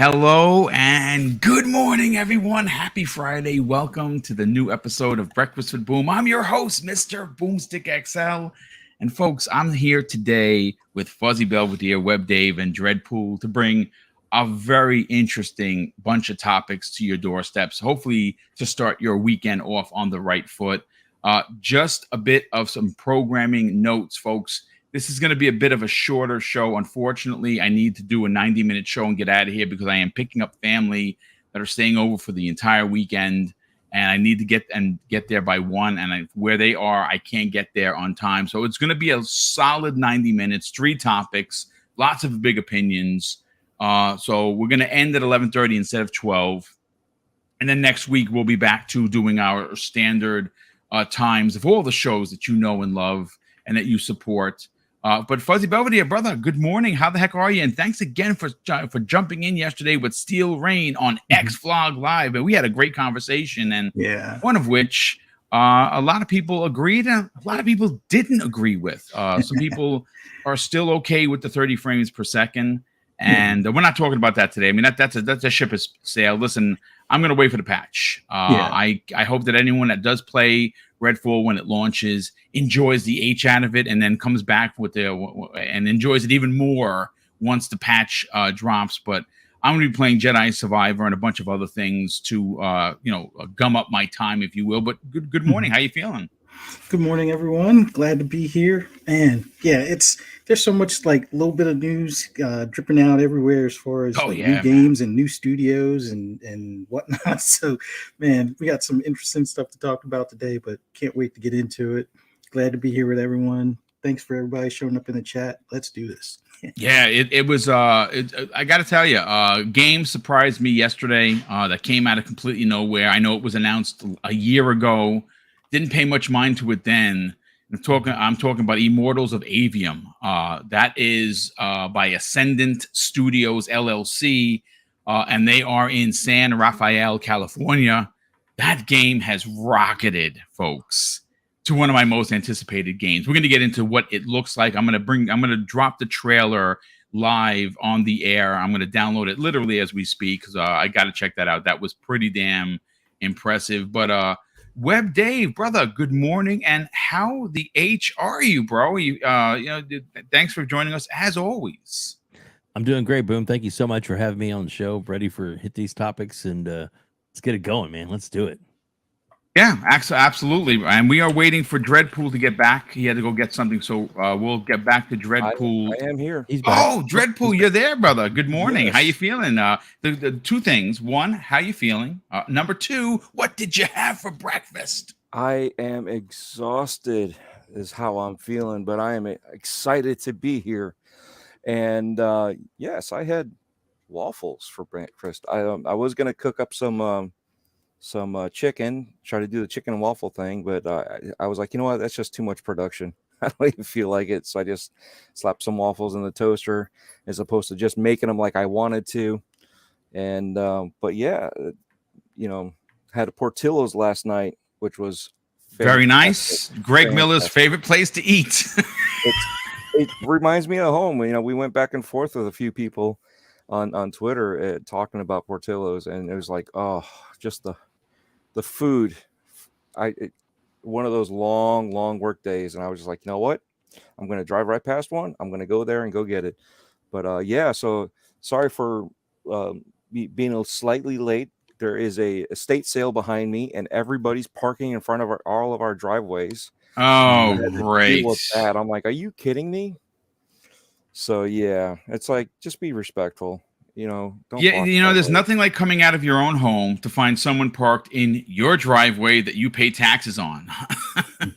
Hello and good morning, everyone. Happy Friday. Welcome to the new episode of Breakfast with Boom. I'm your host, Mr. BoomStick XL. And folks, I'm here today with Fuzzy Belvedere, Web Dave, and Dreadpool to bring a very interesting bunch of topics to your doorsteps, hopefully to start your weekend off on the right foot. Just a bit of some programming notes, folks. This is going to be a bit of a shorter show. Unfortunately, I need to do a 90-minute show and get out of here because I am picking up family that are staying over for the entire weekend, and I need to get there by 1. And where they are, I can't get there on time. So it's going to be a solid 90 minutes, 3 topics, lots of big opinions. So we're going to end at 11:30 instead of 12. And then next week, we'll be back to doing our standard times of all the shows that you know and love and that you support. But Fuzzy Belvedere, brother, good morning. How the heck are you? And thanks again for jumping in yesterday with Steel Rain on X-Vlog Live. And we had a great conversation, and one of which a lot of people agreed and a lot of people didn't agree with. Some people are still okay with the 30 frames per second. And we're not talking about that today. I mean, that's a ship has sailed. Listen, I'm going to wait for the patch. I hope that anyone that does play Redfall when it launches enjoys the H out of it and then comes back with and enjoys it even more once the patch drops. But I'm going to be playing Jedi Survivor and a bunch of other things to gum up my time, if you will. But good morning. How you feeling? Good morning, everyone. Glad to be here. And there's so much like little bit of news dripping out everywhere as far as new games and new studios and whatnot. So, man, we got some interesting stuff to talk about today, but can't wait to get into it. Glad to be here with everyone. Thanks for everybody showing up in the chat. Let's do this. Yeah, it was. I got to tell you, game surprised me yesterday. That came out of completely nowhere. I know it was announced a year ago. Didn't pay much mind to it then. I'm talking about Immortals of Aveum. That is by Ascendant Studios LLC, and they are in San Rafael, California. That game has rocketed, folks, to one of my most anticipated games. We're going to get into what it looks like. I'm going to drop the trailer live on the air. I'm going to download it literally as we speak because I got to check that out. That was pretty damn impressive. But Web Dave, brother, good morning, and how the H are you, bro? Thanks for joining us as always. I'm doing great, Boom. Thank you so much for having me on the show. Ready for hit these topics, and let's get it going, man. Let's do it. Yeah, absolutely. And we are waiting for Dreadpool to get back. He had to go get something, so we'll get back to Dreadpool. I am here. He's back. Oh, Dreadpool, you're there, brother. Good morning. Yes. How you feeling? The 2 things. 1, how you feeling? Number 2, what did you have for breakfast? I am exhausted is how I'm feeling, but I am excited to be here. And yes, I had waffles for breakfast. I was going to cook up some chicken, try to do the chicken and waffle thing, but I was like, you know what, that's just too much production. I don't even feel like it, so I just slapped some waffles in the toaster as opposed to just making them like I wanted to. And but yeah, had a Portillo's last night, which was very nice. Greg Miller's favorite place to eat. It reminds me of home. We went back and forth with a few people on Twitter talking about Portillo's, and it was like, oh, just the food. One of those long work days, and I was just like, you know what? I'm going to drive right past one. I'm going to go there and go get it. But so sorry for being slightly late. There is a estate sale behind me, and everybody's parking in front of all of our driveways. Oh, great! With that, I'm like, are you kidding me? So yeah, it's like, just be respectful. Don't there's nothing like coming out of your own home to find someone parked in your driveway that you pay taxes on.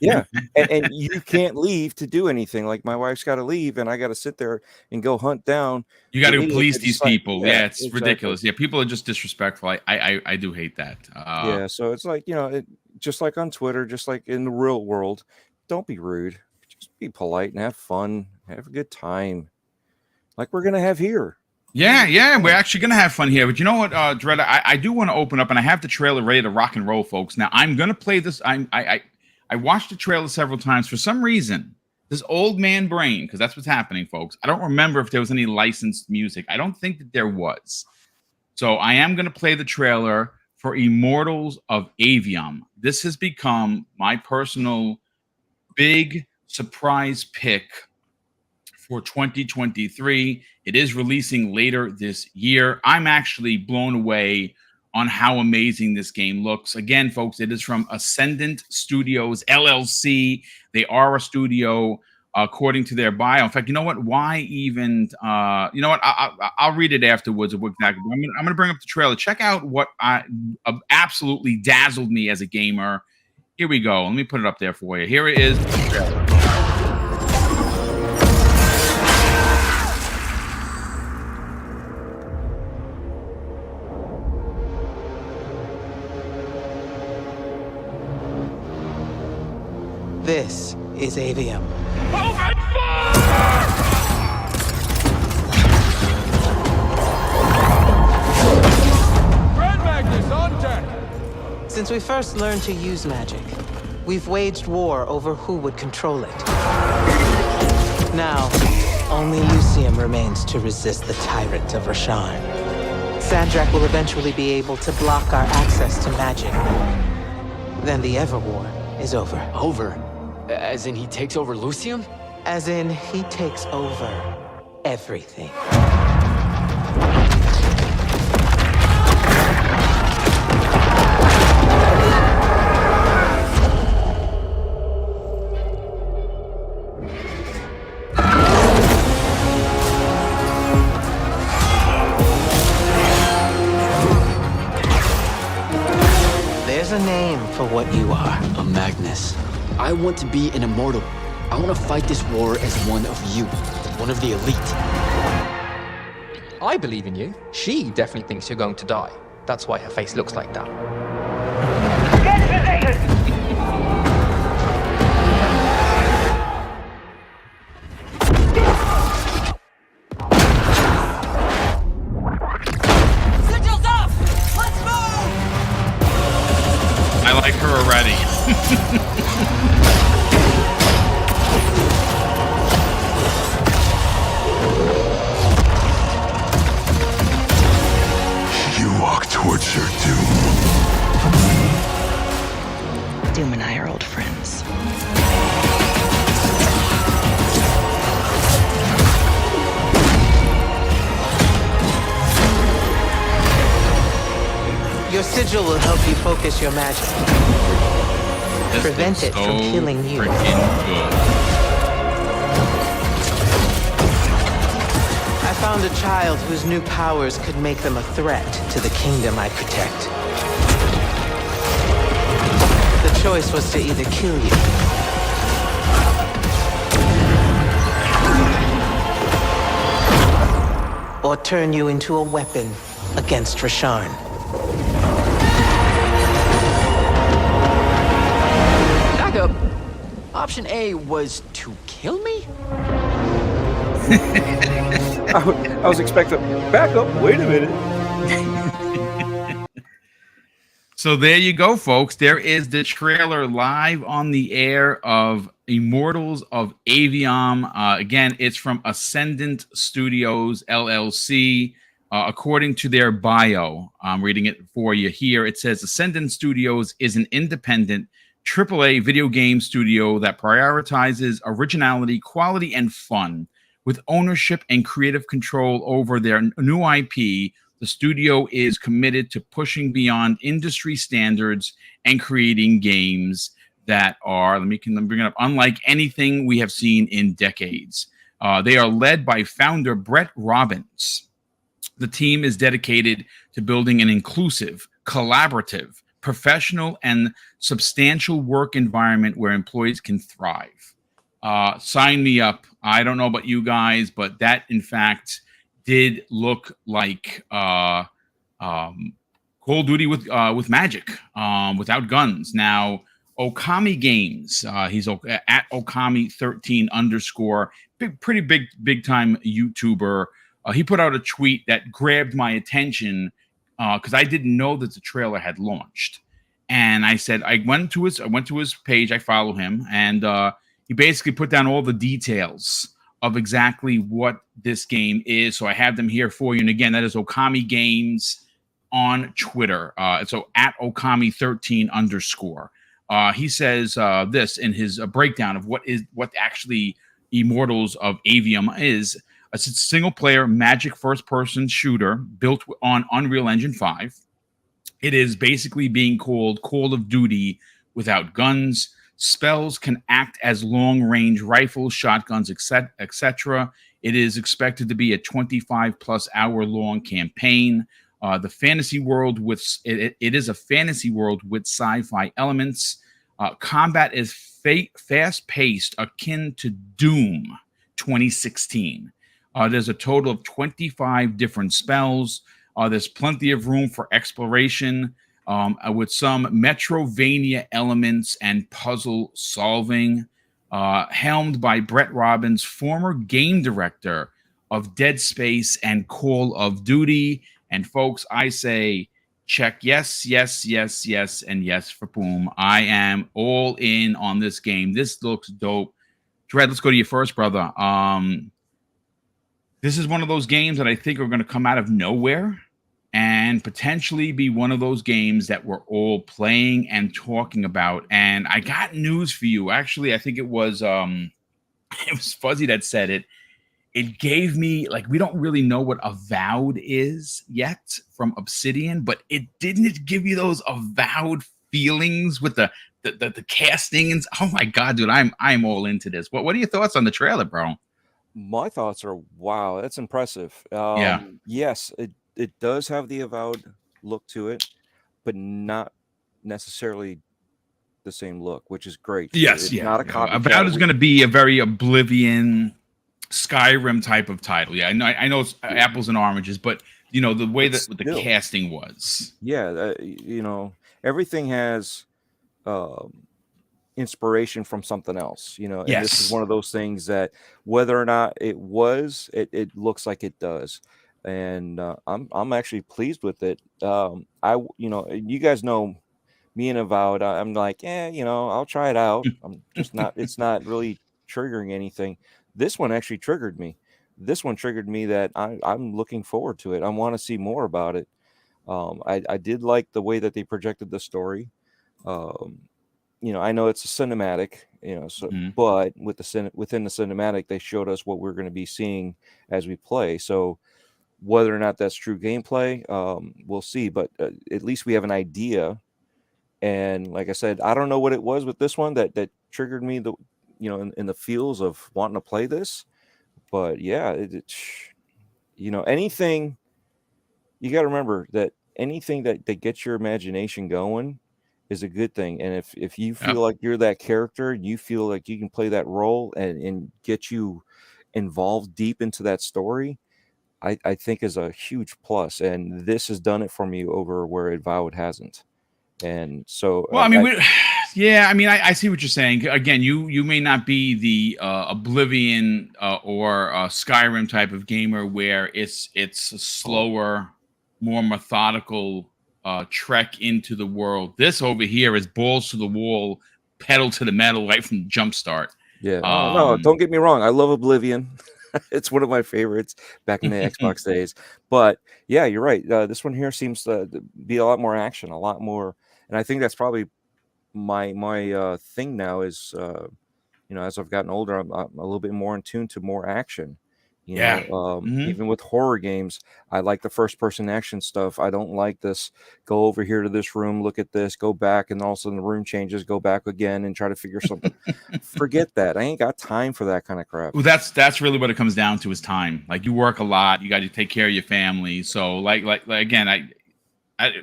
Yeah, and you can't leave to do anything. Like, my wife's got to leave, and I got to sit there and go hunt down. You got to police these people. Yeah, it's exactly ridiculous. Yeah, people are just disrespectful. I do hate that. Yeah, so it's like, just like on Twitter, just like in the real world, don't be rude. Just be polite and have fun. Have a good time, like we're gonna have here. Yeah, we're actually going to have fun here. But you know what, Dredd, I do want to open up, and I have the trailer ready to rock and roll, folks. Now, I'm going to play this. I watched the trailer several times. For some reason, this old man brain, because that's what's happening, folks. I don't remember if there was any licensed music. I don't think that there was. So I am going to play the trailer for Immortals of Aveum. This has become my personal big surprise pick for 2023. It is releasing later this year. I'm actually blown away on how amazing this game looks. Again, folks, it is from Ascendant Studios LLC. They are a studio according to their bio. In fact, you know what? Why even? You know what? I'll read it afterwards. Of what exactly. I'm going to bring up the trailer. Check out what absolutely dazzled me as a gamer. Here we go. Let me put it up there for you. Here it is. The trailer. This is Aveum. Open fire! Red Magnus on deck! Since we first learned to use magic, we've waged war over who would control it. Now, only Lucium remains to resist the tyrant of Rasharn. Sandrak will eventually be able to block our access to magic. Then the Everwar is over. Over? As in he takes over Lucium? As in, he takes over everything. There's a name for what you are. A Magnus. I want to be an immortal. I want to fight this war as one of you. One of the elite. I believe in you. She definitely thinks you're going to die. That's why her face looks like that. Get in position! Sigils up! Let's move! I like her already. You walk towards your doom. Doom and I are old friends. Your sigil will help you focus your magic. This Prevent it looks from so killing you. freaking good. I found a child whose new powers could make them a threat to the kingdom I protect. The choice was to either kill you or turn you into a weapon against Rasharn. Back up. Option A was to kill me? I was expecting, back up, wait a minute. So there you go, folks. There is the trailer live on the air of Immortals of Aveum. Again, it's from Ascendant Studios LLC. According to their bio, I'm reading it for you here. It says Ascendant Studios is an independent AAA video game studio that prioritizes originality, quality, and fun. With ownership and creative control over their new IP, the studio is committed to pushing beyond industry standards and creating games that are, let me bring it up, unlike anything we have seen in decades. They are led by founder Brett Robbins. The team is dedicated to building an inclusive, collaborative, professional, and substantial work environment where employees can thrive. Sign me up. I don't know about you guys, but that, in fact, did look like Call of Duty with magic, without guns. Now, Okami Games, he's at Okami13 _, pretty big time YouTuber. He put out a tweet that grabbed my attention because I didn't know that the trailer had launched. And I said, I went to his page, I follow him, and he basically put down all the details of exactly what this game is. So I have them here for you. And again, that is Okami Games. on Twitter. So at Okami13_. He says this in his breakdown of what actually Immortals of Aveum is. It's a single-player magic first-person shooter built on Unreal Engine 5. It is basically being called Call of Duty without guns. Spells can act as long-range rifles, shotguns, etc. It is expected to be a 25-plus hour-long campaign. The fantasy world it is a fantasy world with sci-fi elements. Combat is fast-paced, akin to Doom 2016. There's a total of 25 different spells. There's plenty of room for exploration with some Metrovania elements and puzzle solving. Helmed by Brett Robbins, former game director of Dead Space and Call of Duty. And folks, I say check yes, yes, yes, yes, and yes for Boom. I am all in on this game. This looks dope. Dread, let's go to you first, brother. This is one of those games that I think are going to come out of nowhere and potentially be one of those games that we're all playing and talking about. And I got news for you. Actually, I think it was Fuzzy that said it. It gave me, like, we don't really know what Avowed is yet from Obsidian, but it didn't give you those Avowed feelings with the casting and oh my god, dude, I'm all into this. What are your thoughts on the trailer, bro? My thoughts are, wow, that's impressive. Yeah. Yes, it does have the Avowed look to it, but not necessarily the same look, which is great. Yes, it's not a copycat. Avowed is going to be a very Oblivion, Skyrim type of title. Yeah, I know it's apples and oranges, but you know the way that the casting was. Yeah, you know, everything has inspiration from something else, you know, and this is one of those things that whether or not it looks like it does, and I'm actually pleased with it. You guys know me and Avowed, I'm like, you know, I'll try it out. I'm just not, it's not really triggering anything. This one actually triggered me. This one triggered me that I'm looking forward to it. I want to see more about it. I did like the way that they projected the story. You know, I know it's a cinematic, you know, so but within the cinematic, they showed us what we're going to be seeing as we play. So whether or not that's true gameplay, we'll see. But at least we have an idea. And like I said, I don't know what it was with this one that triggered me, in the feels of wanting to play this. But yeah, you know, anything, you got to remember that anything that gets your imagination going is a good thing. And if you feel like you're that character, you feel like you can play that role and get you involved deep into that story, I think is a huge plus. And this has done it for me over where Avowed hasn't. And so, well, I mean, I see what you're saying. Again, you may not be the Oblivion or Skyrim type of gamer where it's a slower, more methodical trek into the world. This over here is balls to the wall, pedal to the metal right from the jump start. Yeah. No, don't get me wrong. I love Oblivion. It's one of my favorites back in the Xbox days. But yeah, you're right. This one here seems to be a lot more action, a lot more. And I think that's probably my thing now is, as I've gotten older, I'm a little bit more in tune to more action. You know, even with horror games, I like the first person action stuff. I don't like this go over here to this room, look at this, go back, and all of a sudden the room changes, go back again and try to figure something. Forget that. I ain't got time for that kind of crap. Well, that's really what it comes down to is time. Like, you work a lot, you got to take care of your family. So like again,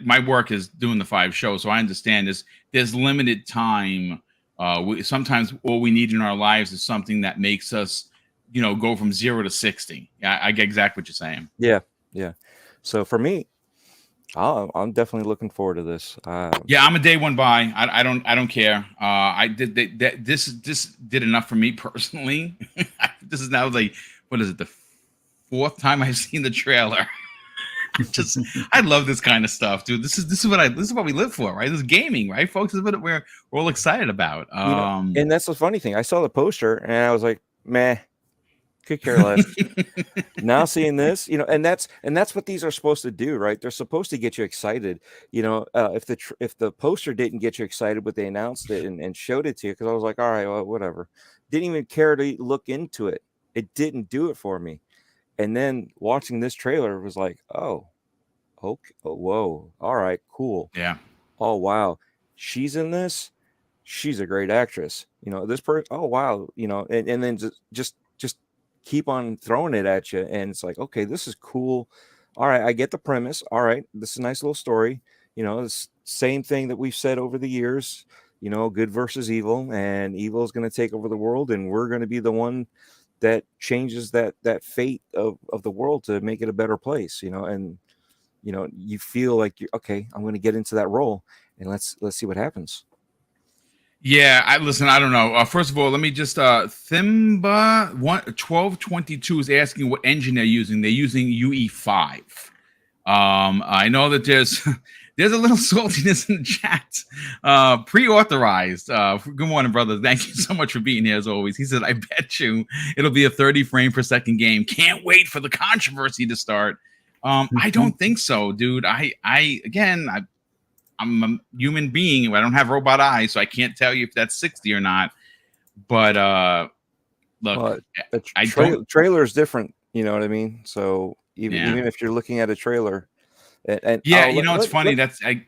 my work is doing the 5 shows, so I understand there's limited time. Sometimes all we need in our lives is something that makes us, go from 0 to 60. Yeah, I get exactly what you're saying. Yeah. So for me, I'm definitely looking forward to this. Yeah, I'm a day one buy. I don't care. This did enough for me personally. This is now the 4th time I've seen the trailer. I love this kind of stuff, dude. This is what we live for, right? This is gaming, right, folks? This is what we're all excited about. And that's the funny thing. I saw the poster and I was like, meh. Could care less. Now seeing this, and that's what these are supposed to do, right? They're supposed to get you excited. If the poster didn't get you excited, but they announced it and showed it to you, because I was like, all right, well, whatever. Didn't even care to look into it. It didn't do it for me. And then watching this trailer was like, oh, okay, oh, whoa, all right, cool. Yeah. Oh wow, she's in this. She's a great actress. This person. Oh wow, and then just keep on throwing it at you, and it's like, okay, this is cool. All right, I get the premise. All right, this is a nice little story. It's same thing that we've said over the years. Good versus evil, and evil is going to take over the world, and we're going to be the one that changes that fate of the world to make it a better place. And you feel like you're okay. I'm going to get into that role, and let's see what happens. Yeah, I don't know. First of all, let me just Thimba 1222 is asking what engine they're using. They're using UE5. I know that there's a little saltiness in the chat. Pre-authorized. Good morning, brother. Thank you so much for being here as always. He said, I bet you it'll be a 30 frame per second game. Can't wait for the controversy to start. I don't think so, dude. I'm a human being. I don't have robot eyes, so I can't tell you if that's 60 or not. But look, trailer is different. You know what I mean? So even if you're looking at a trailer, and it's funny. I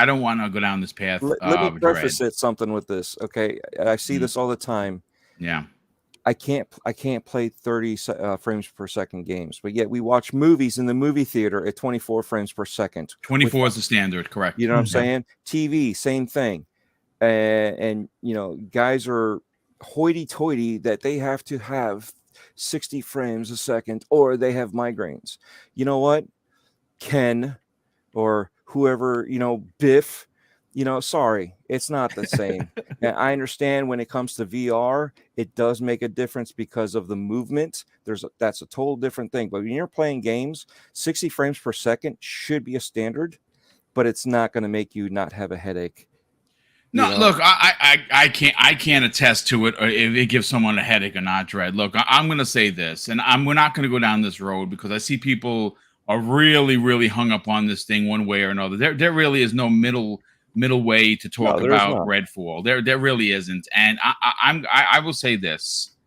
don't want to go down this path. Let me preface something with this. Okay, I see this all the time. Yeah. I can't play 30 frames per second games, but yet we watch movies in the movie theater at 24 frames per second. 24 is the standard, correct? You know what I'm saying? TV, same thing. And guys are hoity-toity that they have to have 60 frames a second or they have migraines. You know what? Ken or whoever, Biff, sorry, it's not the same. And I understand when it comes to VR, it does make a difference because of the movement. That's a total different thing. But when you're playing games, 60 frames per second should be a standard, but it's not going to make you not have a headache. No, look, I can't attest to it or if it gives someone a headache or not, Dread. Look, I'm going to say this, and we're not going to go down this road because I see people are really, really hung up on this thing one way or another. There really is no middle way to talk about Redfall. There really isn't. And I will say this.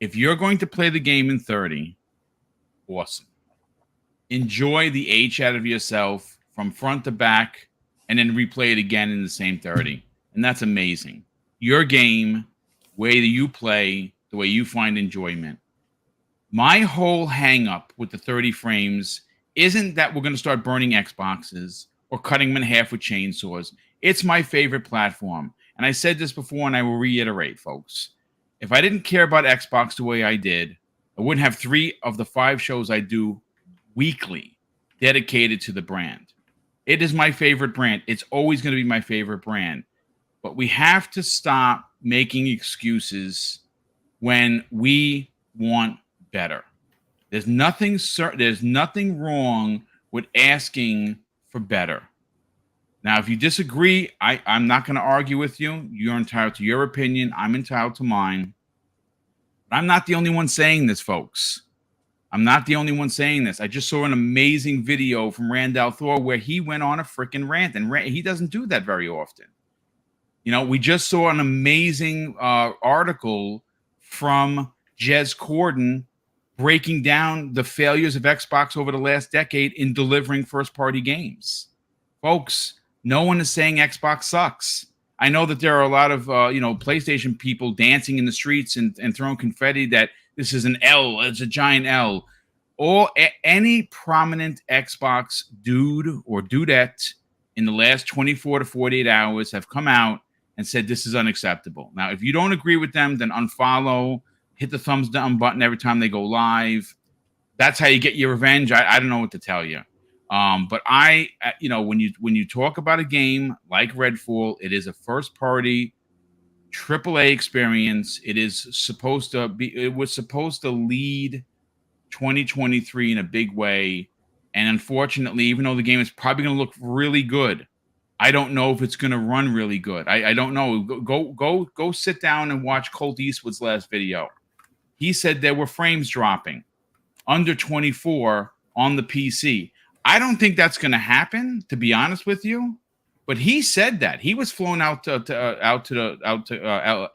If you're going to play the game in 30, awesome. Enjoy the H out of yourself from front to back and then replay it again in the same 30. And that's amazing. Your game, way that you play, the way you find enjoyment. My whole hang up with the 30 frames isn't that we're going to start burning Xboxes or cutting them in half with chainsaws. It's my favorite platform. And I said this before, and I will reiterate, folks. If I didn't care about Xbox the way I did, I wouldn't have 3 of the 5 shows I do weekly dedicated to the brand. It is my favorite brand. It's always going to be my favorite brand. But we have to stop making excuses when we want better. There's nothing wrong with asking for better. Now, if you disagree, I'm not going to argue with you. You're entitled to your opinion. I'm entitled to mine. But I'm not the only one saying this, folks. I'm not the only one saying this. I just saw an amazing video from Randall Thor where he went on a freaking rant, and he doesn't do that very often. We just saw an amazing article from Jez Corden breaking down the failures of Xbox over the last decade in delivering first-party games. Folks, no one is saying Xbox sucks. I know that there are a lot of PlayStation people dancing in the streets and throwing confetti that this is an L, it's a giant L. Any prominent Xbox dude or dudette in the last 24 to 48 hours have come out and said this is unacceptable. Now, if you don't agree with them, then unfollow, hit the thumbs down button every time they go live. That's how you get your revenge. I don't know what to tell you. But when you talk about a game like Redfall, it is a first-party AAA experience. It was supposed to lead 2023 in a big way. And unfortunately, even though the game is probably going to look really good, I don't know if it's going to run really good. I don't know. Go sit down and watch Colt Eastwood's last video. he said there were frames dropping under 24 on the PC. I don't think that's going to happen, to be honest with you. But he said that he was flown out to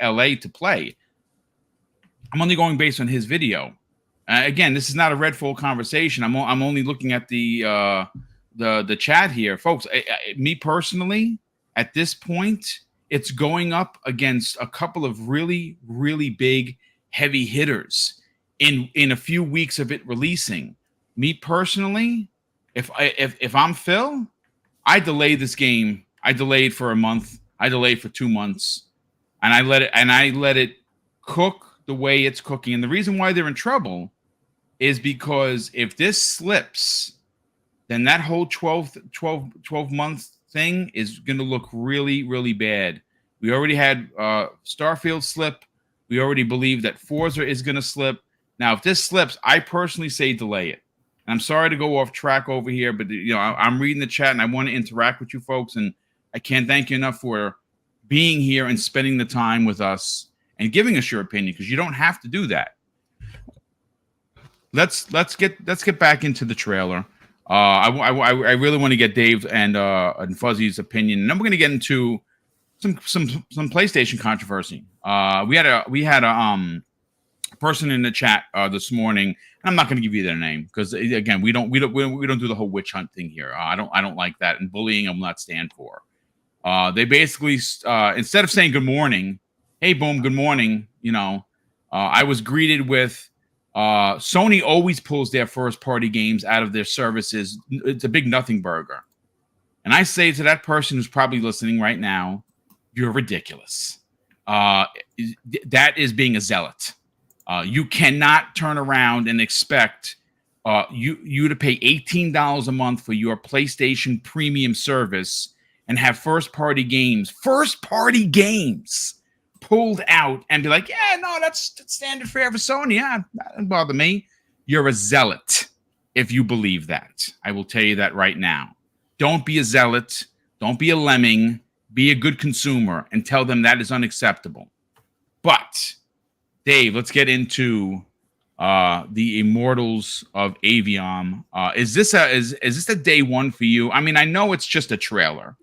LA to play. I'm only going based on his video. Again, this is not a Redfall conversation. I'm only looking at the chat here, folks. Me personally, at this point, it's going up against a couple of really, really big, heavy hitters in a few weeks of it releasing. Me personally, if I'm Phil, I delay this game. I delayed for a month. I delayed for 2 months, and I let it cook the way it's cooking. And the reason why they're in trouble is because if this slips, then that whole 12 month thing is going to look really, really bad. We already had Starfield slip. We already believe that Forza is going to slip. Now, if this slips, I personally say delay it. And I'm sorry to go off track over here, but I'm reading the chat and I want to interact with you folks, and I can't thank you enough for being here and spending the time with us and giving us your opinion, because you don't have to do that. Let's get back into the trailer. I really want to get Dave and Fuzzy's opinion, and then we're going to get into some PlayStation controversy. We had a person in the chat this morning. I'm not going to give you their name because again, we don't do the whole witch hunt thing here. I don't like that, and bullying I will not stand for. They basically instead of saying good morning, hey Boom, good morning, I was greeted with Sony always pulls their first party games out of their services. It's a big nothing burger. And I say to that person who's probably listening right now, you're ridiculous. That is being a zealot. You cannot turn around and expect you to pay $18 a month for your PlayStation Premium service and have first-party games pulled out and be like, yeah, no, that's standard fare for Sony. Yeah, that doesn't bother me. You're a zealot if you believe that. I will tell you that right now. Don't be a zealot. Don't be a lemming. Be a good consumer and tell them that is unacceptable. But Dave, let's get into the Immortals of Aveum. Is this a day one for you? I mean, I know it's just a trailer,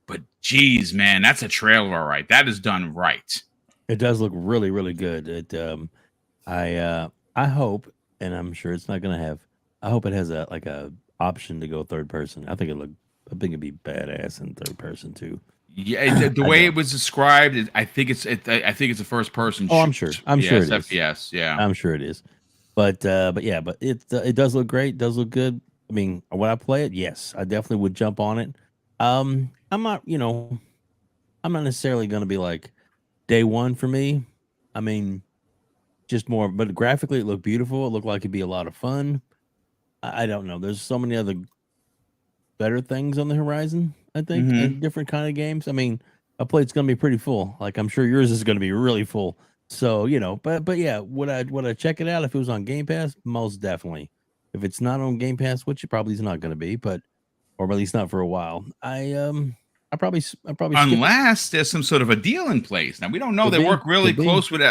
but geez, man, that's a trailer, all right. That is done right. It does look really, really good. I hope, and I'm sure it's not gonna have. I hope it has a option to go third person. I think it'd be badass in third person too. Yeah, the way it was described, I think it's a first person. Oh, I'm sure. I'm sure it is. FPS, yeah. I'm sure it is. But it does look great. It does look good. I mean, when I play it, yes, I definitely would jump on it. I'm not necessarily going to be like day one for me. I mean, just more, but graphically it looked beautiful. It looked like it'd be a lot of fun. I don't know. There's so many other better things on the horizon, I think, and different kind of games. I mean, a plate's going to be pretty full. Like, I'm sure yours is going to be really full. So, but yeah, would I check it out if it was on Game Pass? Most definitely. If it's not on Game Pass, which it probably is not going to be, or at least not for a while, I probably unless there's some sort of a deal in place. Now we don't know. They work really close with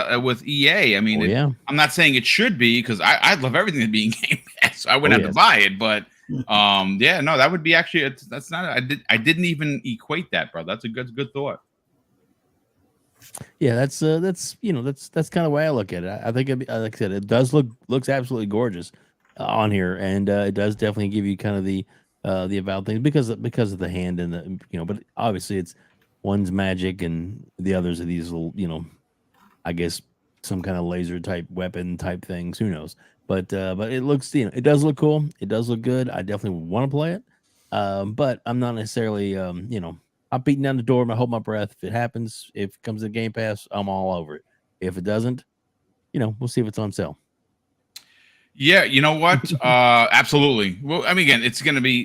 EA. I mean, I'm not saying it should be, because I love everything to be in Game Pass. So I wouldn't have to buy it, but that would be actually. That's not. I didn't even equate that, bro. That's a good thought. Yeah, that's kind of the way I look at it. I think, like I said, it looks absolutely gorgeous on here, and it does definitely give you kind of the about things because of the hand and the but obviously it's one's magic and the others are these little I guess some kind of laser type weapon type things. Who knows? But it looks it does look cool. It does look good. I definitely want to play it. But I'm not necessarily I'm beating down the door. I'm gonna hold my breath. If it happens, if it comes to Game Pass, I'm all over it. If it doesn't, we'll see if it's on sale. Yeah, you know what? Absolutely. Well, I mean, again, it's gonna be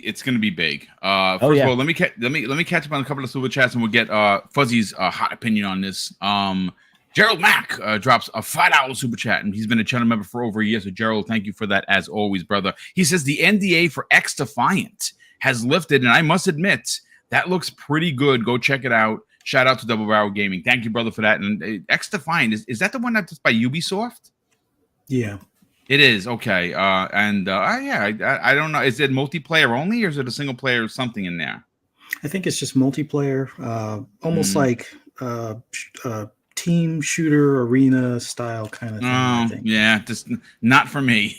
big. First of all, let me catch up on a couple of super chats, and we'll get Fuzzy's hot opinion on this. Gerald Mack drops a $5 super chat, and he's been a channel member for over a year. So, Gerald, thank you for that as always, brother. He says the NDA for X Defiant has lifted, and I must admit that looks pretty good. Go check it out. Shout out to Double Barrel Gaming. Thank you, brother, for that. And X Defiant is that the one that's by Ubisoft? Yeah. It is okay. I don't know. Is it multiplayer only, or is it a single player or something in there? I think it's just multiplayer, almost like team shooter arena style kind of thing. I think. Yeah, just not for me.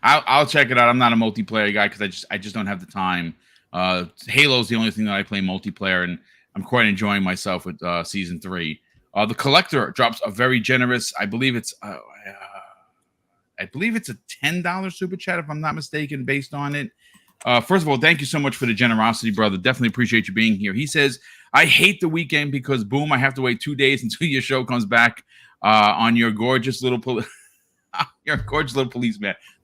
I'll check it out. I'm not a multiplayer guy because I just don't have the time. Halo's the only thing that I play multiplayer, and I'm quite enjoying myself with season 3. The collector drops a very generous. I believe it's a $10 super chat if I'm not mistaken, based on it. First of all, thank you so much for the generosity, brother. Definitely appreciate you being here. He says, I hate the weekend because, boom, I have to wait 2 days until your show comes back on your gorgeous little policeman.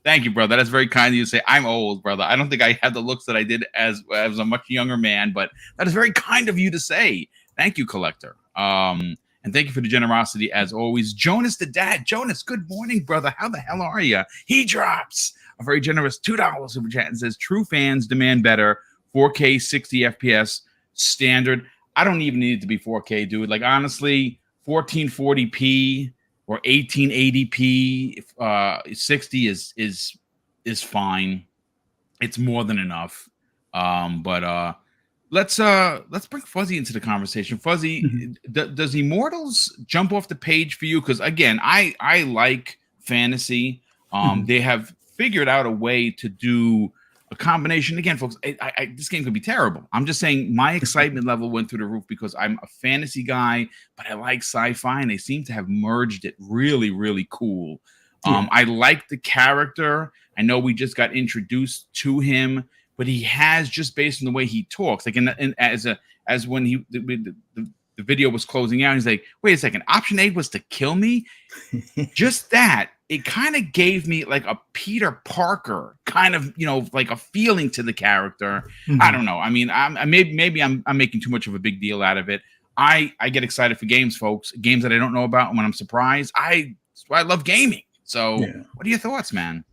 Thank you, brother. That's very kind of you to say. I'm old, brother. I don't think I have the looks that I did as a much younger man, but that is very kind of you to say. Thank you, collector. And thank you for the generosity as always. Jonas the dad. Jonas, good morning, brother. How the hell are you? He drops a very generous $2 super chat and says, true fans demand better 4K 60 FPS standard. I don't even need it to be 4K, dude. Like, honestly, 1440p or 1880p 60 is fine. It's more than enough. But let's bring Fuzzy into the conversation. Fuzzy, does Immortals jump off the page for you? Because again, I like fantasy. They have figured out a way to do a combination. Again, folks, this game could be terrible. I'm just saying my excitement level went through the roof because I'm a fantasy guy, but I like sci-fi, and they seem to have merged it really, really cool. I like the character. I know we just got introduced to him, but he has, just based on the way he talks, like as when the video was closing out, he's like, wait a second, option A was to kill me. Just that, it kind of gave me like a Peter Parker kind of, like a feeling to the character. I don't know. I mean, maybe I'm making too much of a big deal out of it. I get excited for games, folks, games that I don't know about. And when I'm surprised, I love gaming. So what are your thoughts, man?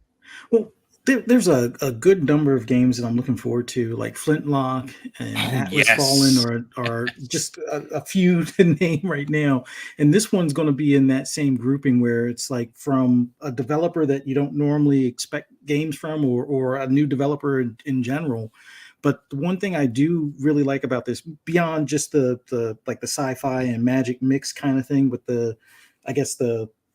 Well, there's a good number of games that I'm looking forward to, like Flintlock and Atlas Fallen, or just a few to name right now. And this one's going to be in that same grouping where it's like from a developer that you don't normally expect games from, or a new developer in general. But the one thing I do really like about this, beyond just the like the sci-fi and magic mix kind of thing, with the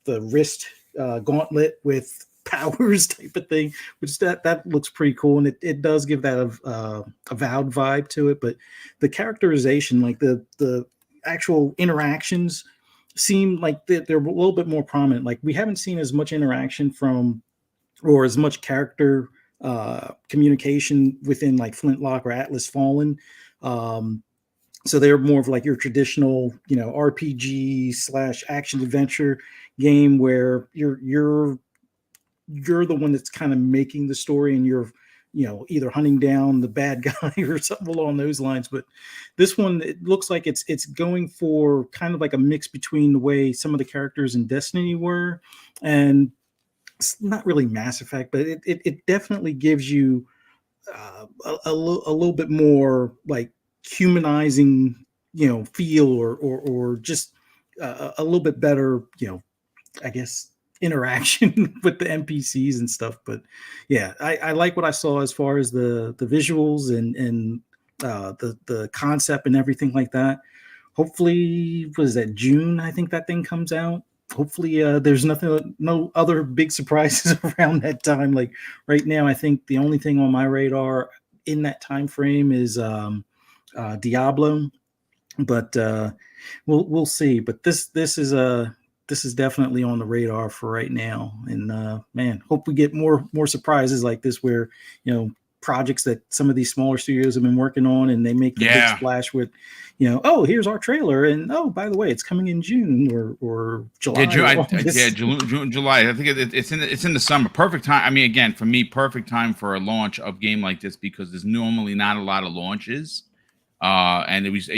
wrist gauntlet with powers type of thing, which that looks pretty cool, and it does give that a Avowed vibe to it. But the characterization, like the actual interactions, seem like they're a little bit more prominent. Like, we haven't seen as much interaction from, or as much character communication within like Flintlock or Atlas Fallen. So they're more of like your traditional, RPG / action adventure game where you're the one that's kind of making the story, and you're, either hunting down the bad guy or something along those lines. But this one, it looks like it's going for kind of like a mix between the way some of the characters in Destiny were, and it's not really Mass Effect, but it definitely gives you a little bit more like humanizing, feel, or just a little bit better, I guess, interaction with the NPCs and stuff. But yeah, I like what I saw as far as the visuals and the concept and everything like that. Hopefully, what is that, June? I think that thing comes out. Hopefully there's no other big surprises around that time. Like right now, I think the only thing on my radar in that time frame is Diablo, but we'll see. But this is definitely on the radar for right now. And man, hope we get more surprises like this, where projects that some of these smaller studios have been working on, and they make the big splash with, oh, here's our trailer, and oh, by the way, it's coming in June or July. June, July. I think it's in the summer. Perfect time. I mean, again, for me, perfect time for a launch of game like this, because there's normally not a lot of launches. And it was,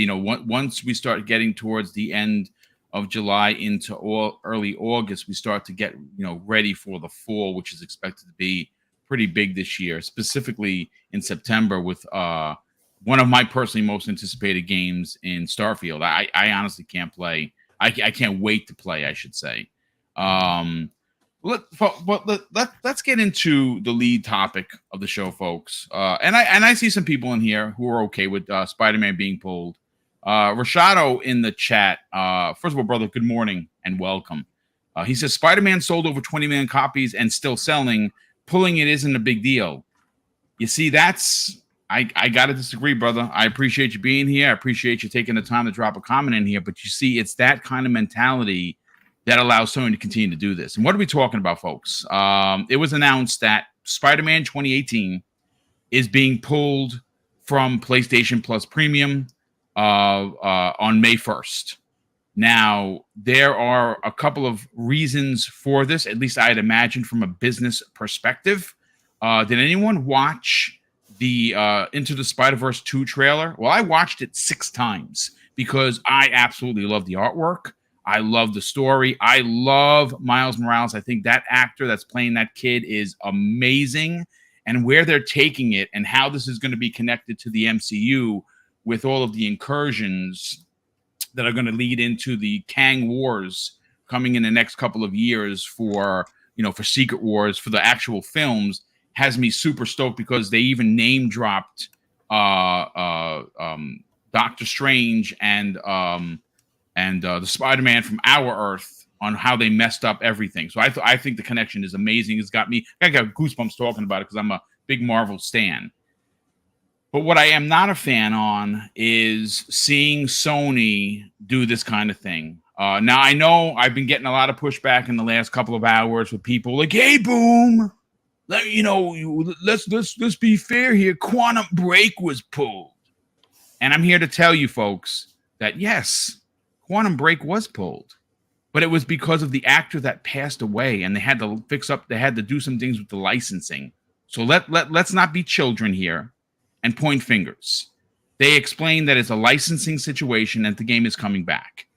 once we start getting towards the end of July into early August, we start to get ready for the fall, which is expected to be pretty big this year, specifically in September with one of my personally most anticipated games in Starfield. I honestly can't play. I can't wait to play, I should say. Let's get into the lead topic of the show, folks. And I see some people in here who are okay with Spider-Man being pulled. Rashado in the chat. First of all, brother, good morning and welcome. He says Spider-Man sold over 20 million copies and still selling. Pulling it isn't a big deal. You see, I got to disagree, brother. I appreciate you being here. I appreciate you taking the time to drop a comment in here. But you see, it's that kind of mentality that allows Sony to continue to do this. And what are we talking about, folks? It was announced that Spider-Man 2018 is being pulled from PlayStation Plus Premium on May 1st. Now, there are a couple of reasons for this, at least I'd imagine from a business perspective. Did anyone watch the Into the Spider-Verse 2 trailer? Well, I watched it 6 times because I absolutely love the artwork. I love the story. I love Miles Morales. I think that actor that's playing that kid is amazing. And where they're taking it and how this is going to be connected to the MCU with all of the incursions that are going to lead into the Kang Wars coming in the next couple of years for Secret Wars, for the actual films, has me super stoked because they even name dropped Doctor Strange and the Spider-Man from Our Earth on how they messed up everything. So I think the connection is amazing. I got goosebumps talking about it because I'm a big Marvel stan. But what I am not a fan on is seeing Sony do this kind of thing. Now, I know I've been getting a lot of pushback in the last couple of hours with people like, hey, Boom, let's be fair here. Quantum Break was pulled. And I'm here to tell you folks that, yes, Quantum Break was pulled. But it was because of the actor that passed away, and they had to do some things with the licensing. So let's not be children here and point fingers. They explained that it's a licensing situation and the game is coming back.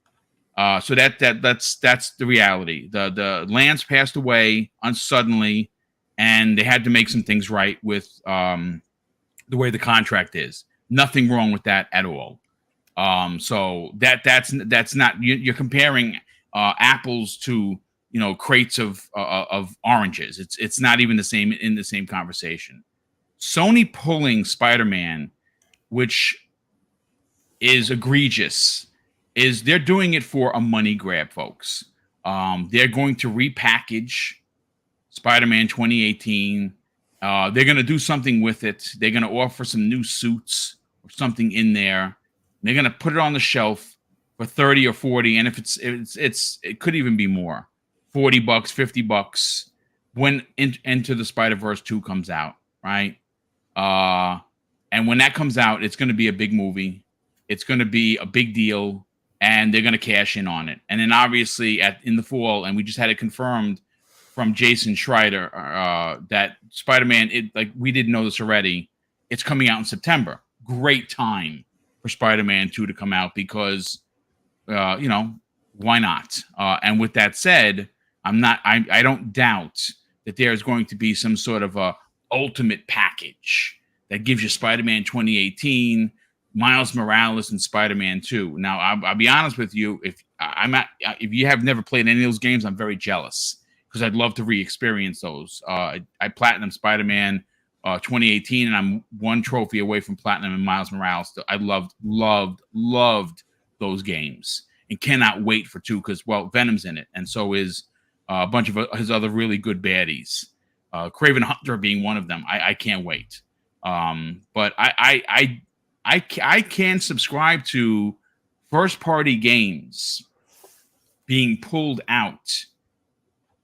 So that's the reality. The Lance passed away suddenly, and they had to make some things right with the way the contract is. Nothing wrong with that at all. So that's not, you're comparing apples to crates of oranges. It's not even in the same conversation. Sony pulling Spider-Man, which is egregious, is they're doing it for a money grab, folks. They're going to repackage Spider-Man 2018. They're going to do something with it. They're going to offer some new suits or something in there. They're going to put it on the shelf for 30 or 40, and if it could even be more, $40, $50 when Into the Spider-Verse 2 comes out, right? And when that comes out, it's going to be a big movie. It's going to be a big deal, and they're going to cash in on it. And then obviously in the fall, and we just had it confirmed from Jason Schreier that Spider-Man, we didn't know this already, it's coming out in September. Great time for Spider-Man 2 to come out because, why not? And with that said, I don't doubt that there's going to be some sort of a ultimate package that gives you Spider-Man 2018, Miles Morales, and Spider-Man 2. Now, I'll be honest with you. If you have never played any of those games, I'm very jealous because I'd love to re-experience those. I platinum Spider-Man 2018, and I'm one trophy away from platinum and Miles Morales. I loved those games and cannot wait for 2 because, well, Venom's in it, and so is a bunch of his other really good baddies. Kraven Hunter being one of them. I can't wait. But I can subscribe to first-party games being pulled out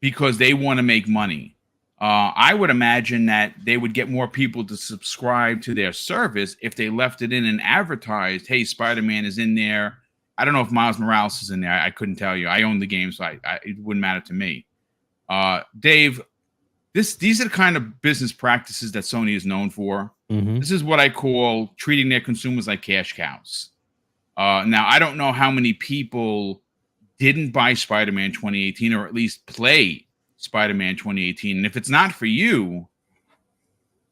because they want to make money. I would imagine that they would get more people to subscribe to their service if they left it in and advertised, hey, Spider-Man is in there. I don't know if Miles Morales is in there. I couldn't tell you. I own the game, so it wouldn't matter to me. Dave, these are the kind of business practices that Sony is known for. Mm-hmm. This is what I call treating their consumers like cash cows. Now, I don't know how many people didn't buy Spider-Man 2018 or at least play Spider-Man 2018. And if it's not for you,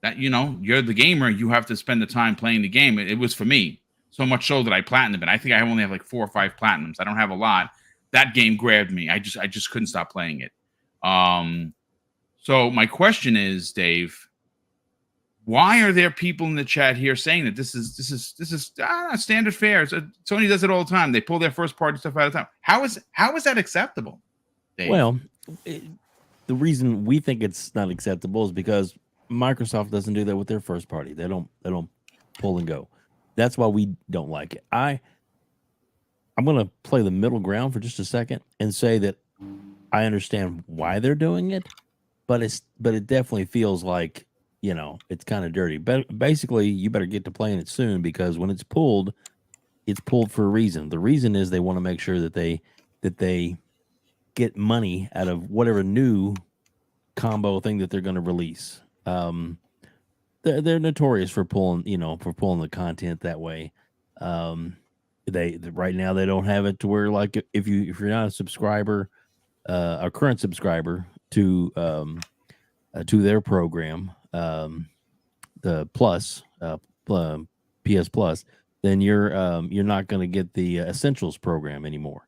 that you're the gamer, you have to spend the time playing the game. It was for me, so much so that I platinumed it. I think I only have like 4 or 5 platinums. I don't have a lot. That game grabbed me. I just couldn't stop playing it. So my question is, Dave, why are there people in the chat here saying that this is standard fare? Sony does it all the time. They pull their first party stuff out of time. How is that acceptable, Dave? Well, the reason we think it's not acceptable is because Microsoft doesn't do that with their first party. They don't pull and go. That's why we don't like it. I'm going to play the middle ground for just a second and say that I understand why they're doing it, but it definitely feels like, it's kind of dirty. But basically, you better get to playing it soon, because when it's pulled for a reason. The reason is they want to make sure that they get money out of whatever new combo thing that they're going to release. They're notorious for pulling the content that way. They right now they don't have it to where, like, if you're not a subscriber, a current subscriber to their program, the Plus, PS Plus, then you're not going to get the Essentials program anymore.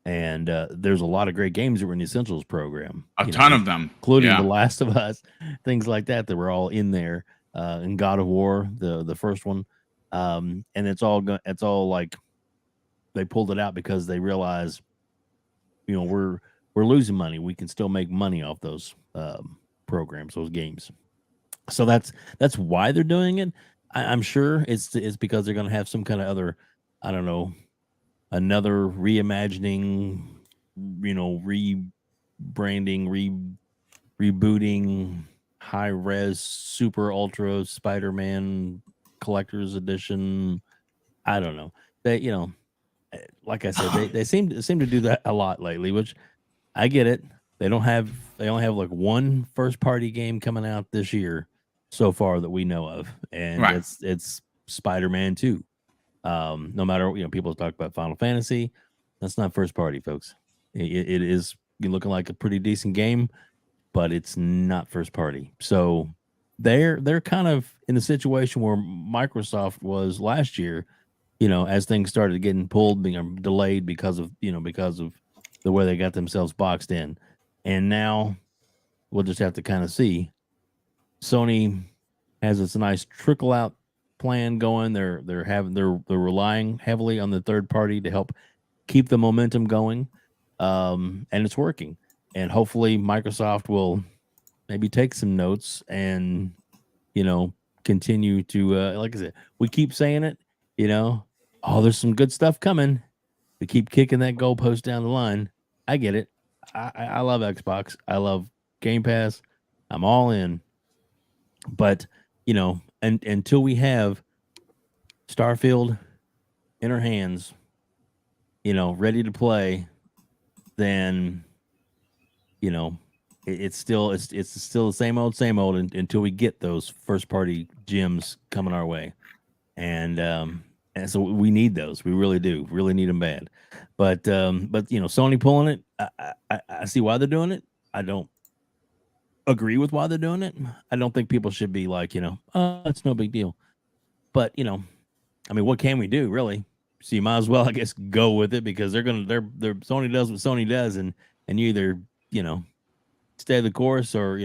And there's a lot of great games that were in the Essentials program. A ton of them, including The Last of Us, things like that were all in there. And God of War, the first one, and it's all like they pulled it out because they realize, we're losing money. We can still make money off those programs, those games. So that's why they're doing it. I'm sure it's because they're going to have some kind of other, I don't know, another reimagining, rebranding, rebooting, high res, super ultra Spider-Man collector's edition. I don't know. They, like I said, they seem to do that a lot lately, which I get it. They only have like one first party game coming out this year so far that we know of, and right. it's Spider-Man 2. No matter, people talk about Final Fantasy, that's not first party, folks. It is looking like a pretty decent game, but it's not first party. So they're kind of in the situation where Microsoft was last year, as things started getting pulled, being delayed because of the way they got themselves boxed in. And now we'll just have to kind of see. Sony has this nice trickle out plan going. They're relying heavily on the third party to help keep the momentum going. And it's working. And hopefully Microsoft will maybe take some notes and, continue to, like I said, we keep saying it, there's some good stuff coming. We keep kicking that goalpost down the line. I get it. I love Xbox. I love Game Pass. I'm all in. But, and until we have Starfield in our hands, ready to play, then, it's still the same old until we get those first party gems coming our way. And so we need those. We really do. Really need them bad. But Sony pulling it, I see why they're doing it. I don't agree with why they're doing it. I don't think people should be like, it's no big deal. But, what can we do, really? So you might as well, I guess, go with it, because they're Sony does what Sony does, and you either, stay the course or,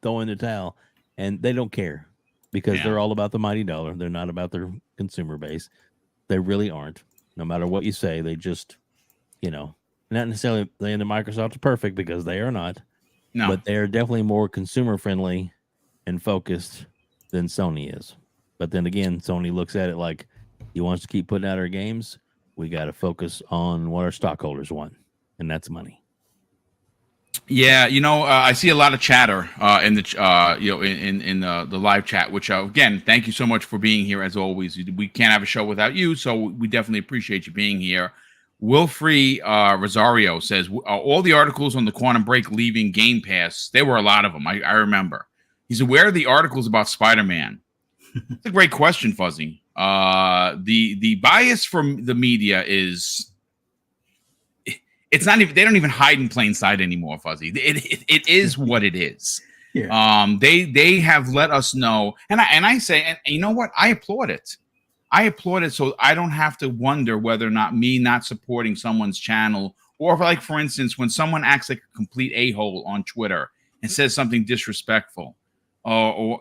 throw in the towel. And they don't care, because they're all about the mighty dollar. They're not about their consumer base. They really aren't. No matter what you say, they just, not necessarily saying that Microsoft is perfect, because they are not. No. But they're definitely more consumer friendly and focused than Sony is. But then again, Sony looks at it like, he wants to keep putting out our games. We got to focus on what our stockholders want, and that's money. Yeah, I see a lot of chatter in the in the live chat. Which again, thank you so much for being here as always. We can't have a show without you, so we definitely appreciate you being here. Wilfrey Rosario says all the articles on the Quantum Break leaving Game Pass. There were a lot of them. I remember. He said, "Where are the articles about Spider-Man?" It's a great question, Fuzzy. The bias from the media is, it's not even, they don't even hide in plain sight anymore, Fuzzy. It is what it is. Yeah. They have let us know, and I say, and you know what? I applaud it. So I don't have to wonder whether or not me not supporting someone's channel Or like, for instance, when someone acts like a complete a-hole on Twitter and says something disrespectful, or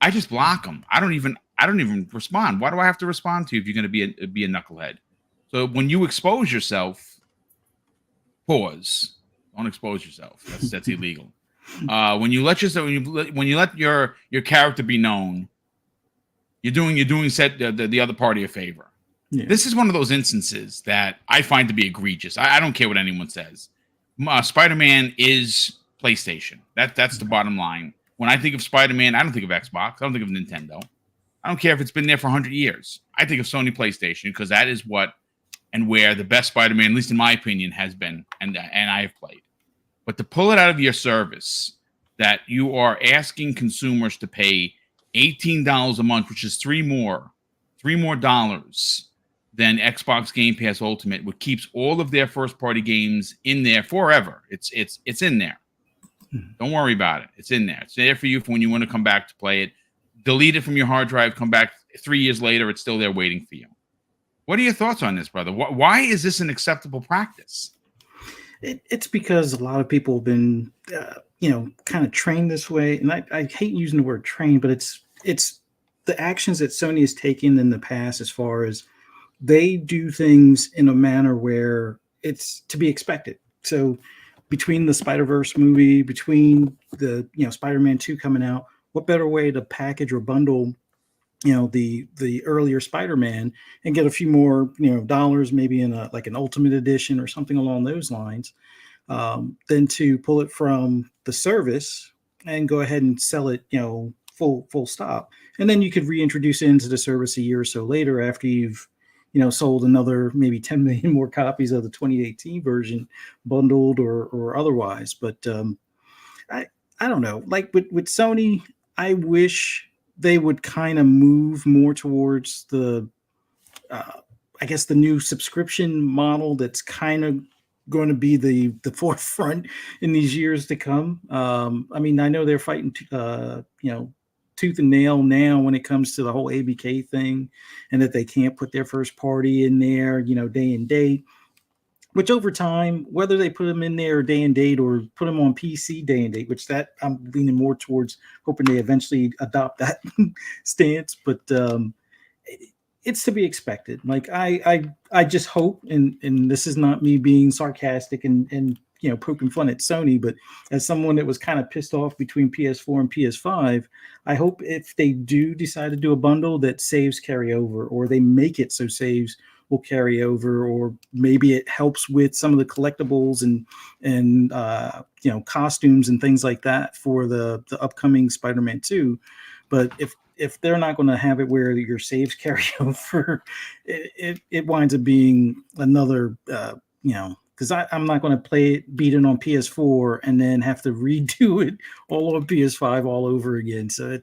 I just block them. I don't even respond. Why do I have to respond to you if you're going to be a knucklehead? So when you expose yourself, pause. Don't expose yourself. That's illegal. When you let your character be known, you're doing the other party a favor. Yeah. This is one of those instances that I find to be egregious. I don't care what anyone says. Spider-Man is PlayStation. That's the bottom line. When I think of Spider-Man, I don't think of Xbox. I don't think of Nintendo. I don't care if it's been there for 100 years. I think of Sony PlayStation because that is what and where the best Spider-Man, at least in my opinion, has been and I have played. But to pull it out of your service, that you are asking consumers to pay $18 a month, which is $3 more dollars than Xbox Game Pass Ultimate, which keeps all of their first-party games in there forever. It's in there. Don't worry about it. It's in there. It's there for you for when you want to come back to play it. Delete it from your hard drive. Come back 3 years later. It's still there waiting for you. What are your thoughts on this, brother? Why is this an acceptable practice? It's because a lot of people have been, kind of trained this way. And I hate using the word trained, but it's the actions that Sony has taken in the past as far as they do things in a manner where it's to be expected. So between the Spider-Verse movie, between the, Spider-Man 2 coming out, what better way to package or bundle, the earlier Spider-Man and get a few more, dollars, maybe in an Ultimate Edition or something along those lines, than to pull it from the service and go ahead and sell it, full stop. And then you could reintroduce it into the service a year or so later after you've, sold another maybe 10 million more copies of the 2018 version, bundled or otherwise. But I don't know. Like with Sony, I wish they would kind of move more towards the, I guess, the new subscription model that's kind of going to be the forefront in these years to come. I mean, I know they're fighting, tooth and nail now when it comes to the whole ABK thing, and that they can't put their first party in there, day and date, which over time, whether they put them in there day and date or put them on PC day and date, which that I'm leaning more towards hoping they eventually adopt that stance. But it's to be expected. Like I just hope, and this is not me being sarcastic and poking fun at Sony, but as someone that was kind of pissed off between PS4 and PS5, I hope if they do decide to do a bundle that saves carry over, or they make it so saves will carry over, or maybe it helps with some of the collectibles and costumes and things like that for the upcoming Spider-Man 2. But if they're not going to have it where your saves carry over, it winds up being another because I'm not going to beat it on PS4 and then have to redo it all on PS5 all over again. So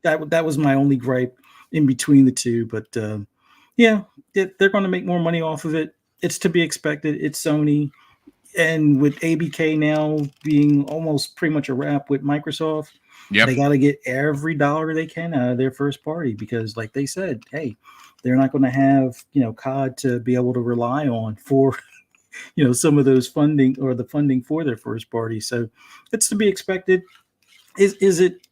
that was my only gripe in between the two. But they're going to make more money off of it. It's to be expected. It's Sony, and with ABK now being almost pretty much a wrap with Microsoft, they got to get every dollar they can out of their first party, because, like they said, hey, they're not going to have COD to be able to rely on for some of those funding or the funding for their first party. So it's to be expected. Is it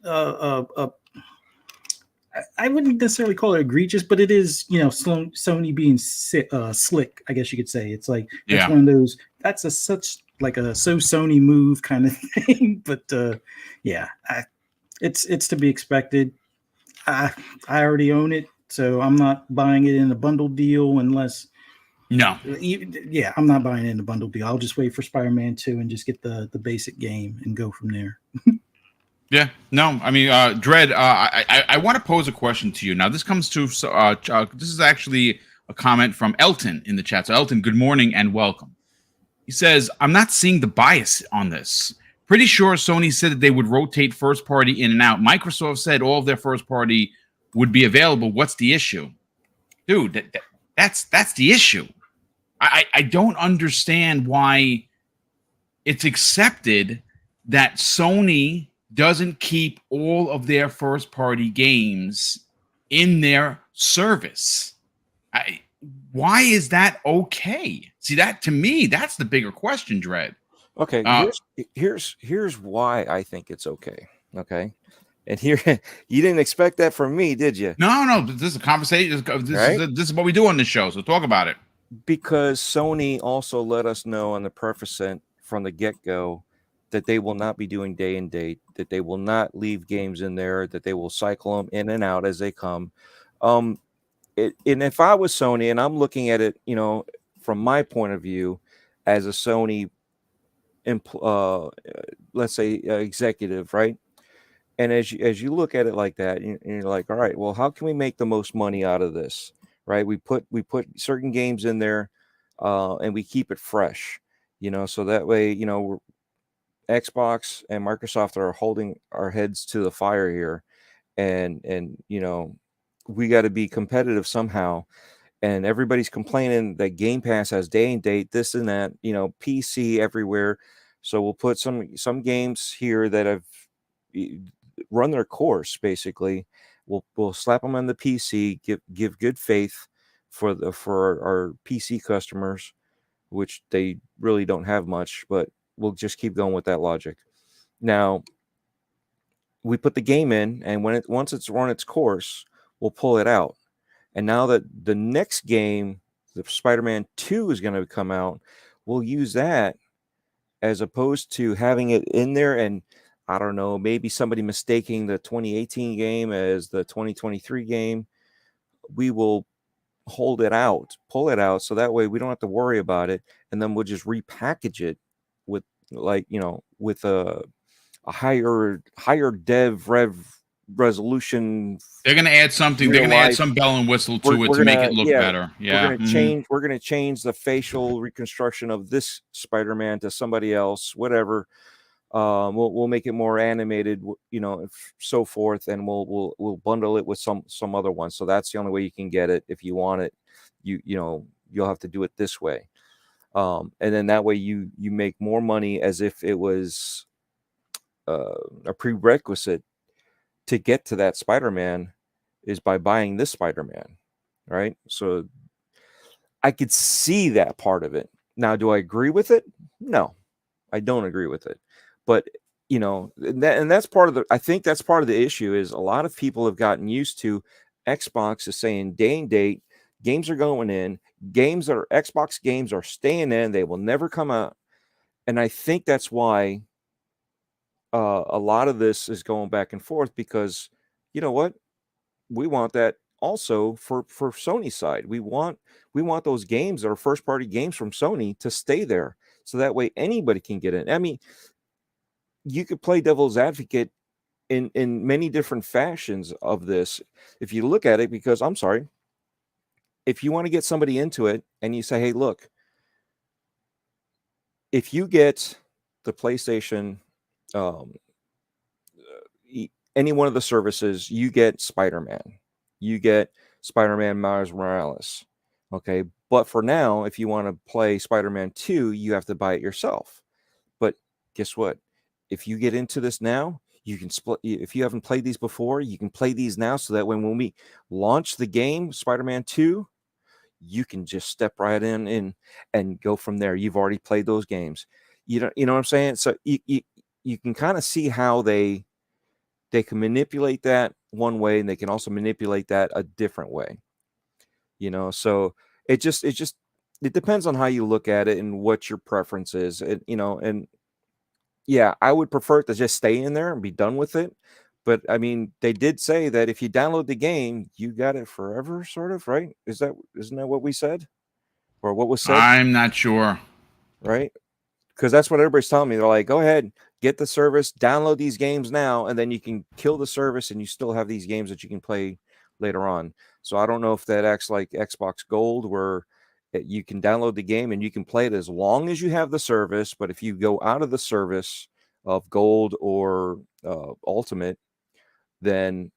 I wouldn't necessarily call it egregious, but it is, Sony being slick, I guess you could say. It's like, it's one of those, that's such like a so Sony move kind of thing. But it's to be expected. I already own it, so I'm not buying it in a bundle deal unless. No. Yeah, I'm not buying it in a bundle deal. I'll just wait for Spider-Man 2 and just get the basic game and go from there. Yeah, no, I mean, Dredd, I want to pose a question to you. Now, this comes to, this is actually a comment from Elton in the chat. So, Elton, good morning and welcome. He says, I'm not seeing the bias on this. Pretty sure Sony said that they would rotate first party in and out. Microsoft said all of their first party would be available. What's the issue? Dude, that's the issue. I don't understand why it's accepted that Sony doesn't keep all of their first party games in their service. why is that okay? See, that to me, that's the bigger question, Dread. Okay, here's why I think it's okay. Okay, and here you didn't expect that from me, did you? No, this is a conversation. This is what we do on this show. So talk about it. Because Sony also let us know on the preface from the get-go that they will not be doing day and date, that they will not leave games in there, that they will cycle them in and out as they come. And if I was Sony and I'm looking at it, from my point of view as a Sony, let's say executive, right? And as you look at it like that, you're like, all right, well, how can we make the most money out of this? Right? We put certain games in there, and we keep it fresh, so that way, Xbox and Microsoft are holding our heads to the fire here, and we got to be competitive somehow. And everybody's complaining that Game Pass has day and date, this and that, PC everywhere. So we'll put some games here that have run their course. Basically, we'll slap them on the PC, give good faith for our PC customers, which they really don't have much, but we'll just keep going with that logic. Now, we put the game in, and once it's run its course, we'll pull it out. And now that the next game, the Spider-Man 2 is going to come out, we'll use that as opposed to having it in there and, I don't know, maybe somebody mistaking the 2018 game as the 2023 game. We will pull it out, so that way we don't have to worry about it, and then we'll just repackage it with with a higher dev resolution. They're going to add something. They're going to add some bell and whistle to it to make it look better. Yeah, we're going to change the facial reconstruction of this Spider-Man to somebody else, whatever. We'll make it more animated, so forth, and we'll bundle it with some other one. So that's the only way you can get it. If you want it, you'll have to do it this way. And then that way you make more money as if it was a prerequisite to get to that Spider-Man is by buying this Spider-Man, right? So I could see that part of it. Now, do I agree with it? No, I don't agree with it. But that's part of I think that's part of the issue is a lot of people have gotten used to Xbox is saying day and date, games are going in, Xbox games are staying in, they will never come out. And I think that's why a lot of this is going back and forth because you know what? We want that also for Sony's side. We want those games that are first party games from Sony to stay there. So that way anybody can get in. I mean, you could play devil's advocate in many different fashions of this. If you look at it, because I'm sorry, if you want to get somebody into it and you say, hey, look, if you get the PlayStation, any one of the services, you get Spider-Man, you get Spider-Man Miles Morales. Okay. But for now, if you want to play Spider-Man 2, you have to buy it yourself. But guess what? If you get into this now, you can split. If you haven't played these before, you can play these now. So that when we launch the game, Spider-Man 2, you can just step right in and go from there. You've already played those games. You know what I'm saying? So you can kind of see how they can manipulate that one way, and they can also manipulate that a different way. So it depends on how you look at it and what your preference is. And yeah, I would prefer it to just stay in there and be done with it. But I mean, they did say that if you download the game, you got it forever, sort of, right? Isn't that what we said? Or what was said? I'm not sure. Right? Because that's what everybody's telling me. They're like, go ahead, get the service, download these games now, and then you can kill the service and you still have these games that you can play later on. So I don't know if that acts like Xbox Gold, where you can download the game and you can play it as long as you have the service. But if you go out of the service of Gold or Ultimate, then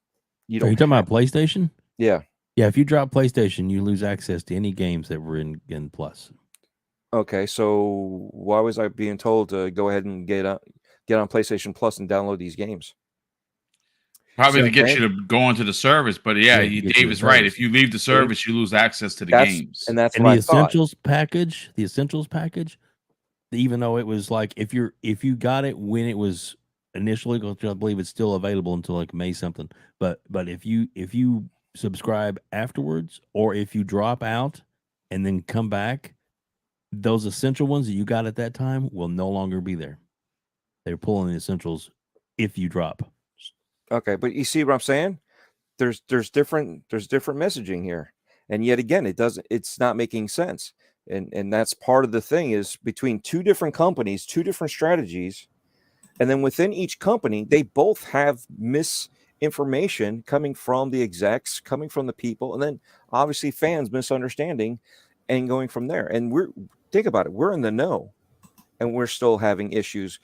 you don't. Are you talking about PlayStation? Yeah. Yeah. If you drop PlayStation, you lose access to any games that were in Plus. Okay. So why was I being told to go ahead and get on PlayStation Plus and download these games? Probably to Same get thing. you to go onto the service, but yeah, Dave is right. If you leave the service, you lose access to the games. And that's and what the I thought. essentials package, even though it was like if you got it when it was initially, I believe it's still available until like May something. But if you subscribe afterwards, or if you drop out and then come back, those essential ones that you got at that time will no longer be there. They're pulling the essentials if you drop. Okay, but you see what I'm saying? There's different messaging here, and yet again, it's not making sense, and that's part of the thing is between two different companies, two different strategies, and then within each company, they both have misinformation coming from the execs, coming from the people, and then obviously fans misunderstanding, and going from there. And think about it, we're in the know, and we're still having issues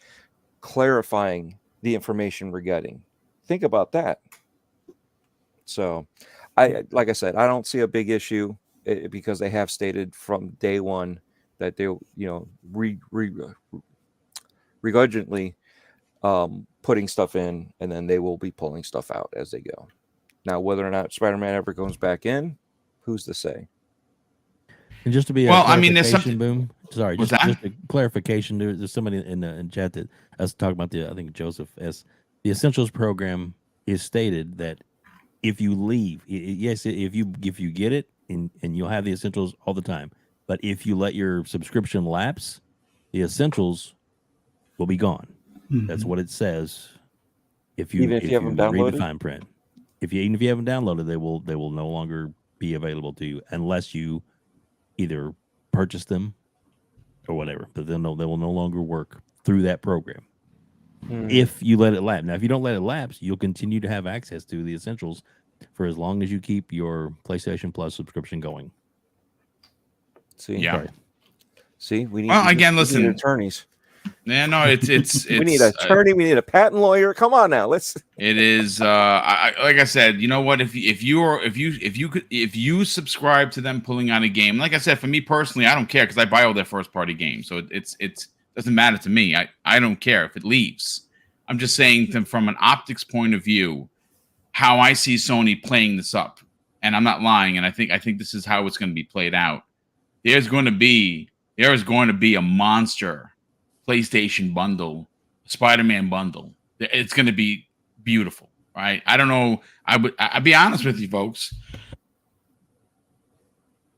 clarifying the information we're getting. Think about that. So, like I said, I don't see a big issue because they have stated from day one that they'll, begrudgingly putting stuff in, and then they will be pulling stuff out as they go. Now, whether or not Spider-Man ever comes back in, who's to say? And just to be there's something. Boom. Sorry, just a clarification. There's somebody in the chat that us talking about I think Joseph S. The Essentials program is stated that if you leave, yes, if you get it and you'll have the Essentials all the time, but if you let your subscription lapse, the Essentials will be gone. Mm-hmm. That's what it says. If you haven't downloaded, read the fine print. Even if you haven't downloaded, they will no longer be available to you unless you either purchase them or whatever. But they will no longer work through that program. If you let it lapse. Now, if you don't let it lapse, you'll continue to have access to the Essentials for as long as you keep your PlayStation Plus subscription going. See, we need listen, attorneys. Yeah, no, it's we need an attorney. We need a patent lawyer. Come on now, let's. It is like I said. You know what? If you subscribe to them pulling out a game, like I said, for me personally, I don't care because I buy all their first party games, so it doesn't matter to me. I don't care if it leaves. I'm just saying from an optics point of view, how I see Sony playing this up, and I'm not lying. And I think this is how it's going to be played out. There is going to be a monster PlayStation bundle, Spider-Man bundle. It's going to be beautiful, right? I don't know. I'll be honest with you, folks.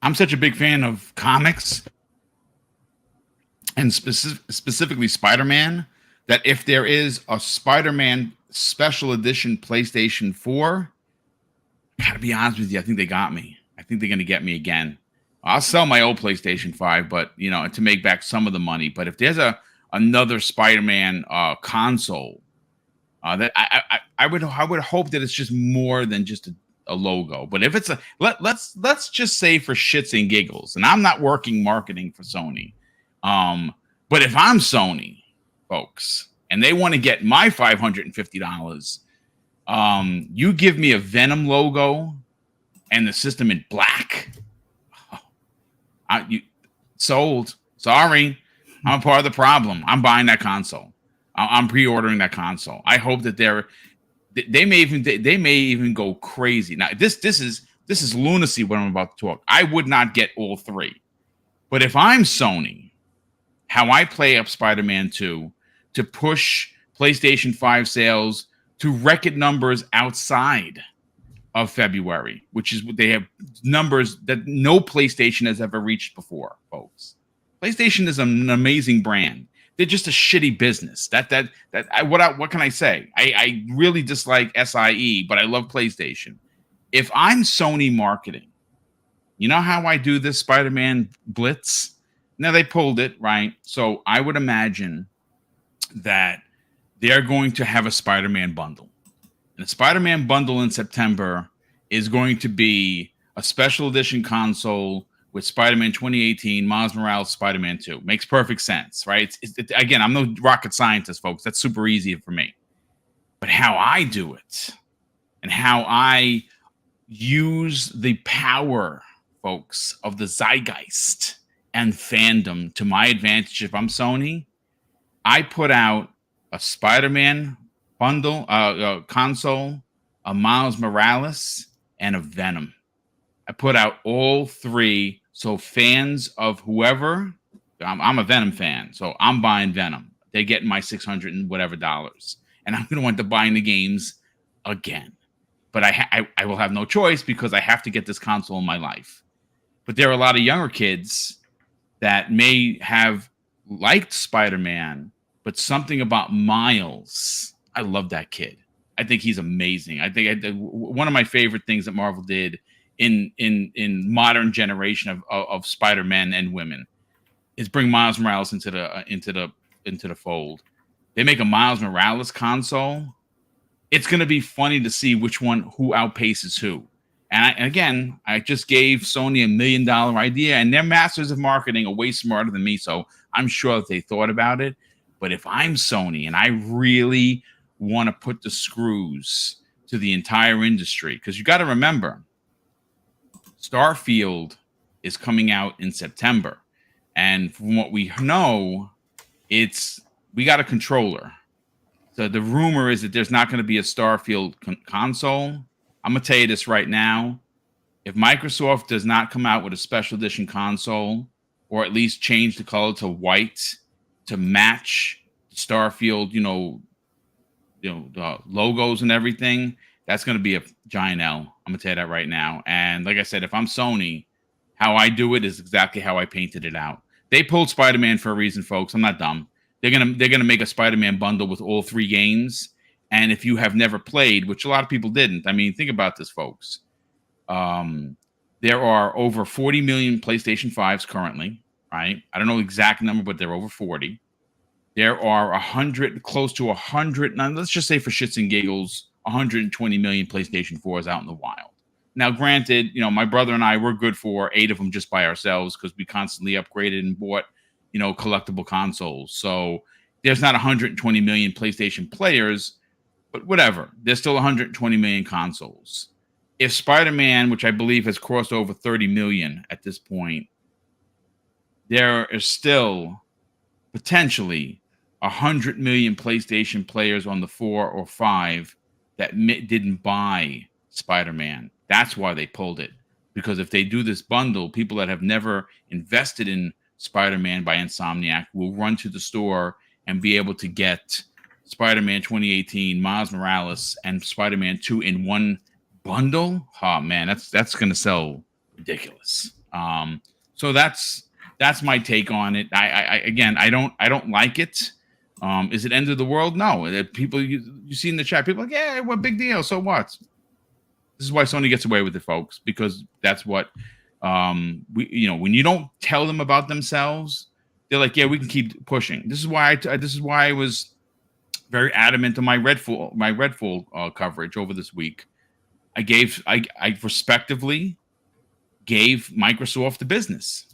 I'm such a big fan of comics and specifically Spider-Man that if there is a Spider-Man special edition PlayStation 4, I gotta be honest with you, I think they got me. I think they're going to get me again. I'll sell my old PlayStation 5, but to make back some of the money. But if there's another Spider-Man console, that I would hope that it's just more than just a logo. But if it's let's just say for shits and giggles, and I'm not working marketing for Sony, but if I'm Sony, folks, and they want to get my $550, you give me a Venom logo and the system in black. You sold. Sorry. I'm a part of the problem. I'm buying that console. I'm pre-ordering that console. I hope that they may even go crazy. Now this is lunacy what I'm about to talk. I would not get all three. But if I'm Sony, how I play up Spider-Man 2 to push PlayStation 5 sales to record numbers outside of February, which is what they have numbers that no PlayStation has ever reached before, folks. PlayStation is an amazing brand. They're just a shitty business. What can I say? I really dislike SIE, but I love PlayStation. If I'm Sony marketing, you know how I do this Spider-Man blitz? Now they pulled it, right? So I would imagine that they're going to have a Spider-Man bundle. And the Spider-Man bundle in September is going to be a special edition console with Spider-Man 2018, Miles Morales, Spider-Man 2. Makes perfect sense, right? Again, I'm no rocket scientist, folks. That's super easy for me. But how I do it and how I use the power, folks, of the zeitgeist and fandom to my advantage if I'm Sony, I put out a Spider-Man bundle console a Miles Morales, and a Venom. I put out all three. So fans of whoever, I'm a Venom fan, so I'm buying Venom. They get my $600 and whatever dollars, and I'm going to wind up buying the games again. But I will have no choice because I have to get this console in my life. But there are a lot of younger kids that may have liked Spider-Man, but something about Miles. I love that kid. I think he's amazing. I think one of my favorite things that Marvel did in modern generation of Spider-Men and women is bring Miles Morales into the fold. They make a Miles Morales console. It's going to be funny to see who outpaces who. And again, I just gave Sony $1 million idea, and their masters of marketing are way smarter than me, so I'm sure that they thought about it. But if I'm Sony and I really want to put the screws to the entire industry, because you got to remember, Starfield is coming out in September. And from what we know, we got a controller. So the rumor is that there's not going to be a Starfield console. I'm going to tell you this right now. If Microsoft does not come out with a special edition console, or at least change the color to white to match Starfield, the logos and everything, that's going to be a giant L. I'm going to tell you that right now. And like I said, if I'm Sony, how I do it is exactly how I painted it out. They pulled Spider-Man for a reason, folks. I'm not dumb. They're gonna make a Spider-Man bundle with all three games. And if you have never played, which a lot of people didn't, I mean, think about this, folks. There are over 40 million PlayStation 5s currently, right? I don't know the exact number, but they're over 40. There are close to 100. Now, let's just say for shits and giggles, 120 million PlayStation 4s out in the wild. Now, granted, my brother and I, we're good for 8 of them just by ourselves because we constantly upgraded and bought, collectible consoles. So there's not 120 million PlayStation players, but whatever. There's still 120 million consoles. If Spider-Man, which I believe has crossed over 30 million at this point, there is still potentially 100 million PlayStation players on the 4 or 5 that didn't buy Spider-Man. That's why they pulled it. Because if they do this bundle, people that have never invested in Spider-Man by Insomniac will run to the store and be able to get Spider-Man 2018, Miles Morales, and Spider-Man 2 in one bundle. Oh man, that's going to sell ridiculous. So that's my take on it. I don't like it. Is it end of the world? No. People you see in the chat, people are like, yeah, what big deal? So what? This is why Sony gets away with it, folks, because that's what when you don't tell them about themselves, they're like, yeah, we can keep pushing. This is why I was very adamant on my Redfall coverage over this week. I respectively gave Microsoft the business.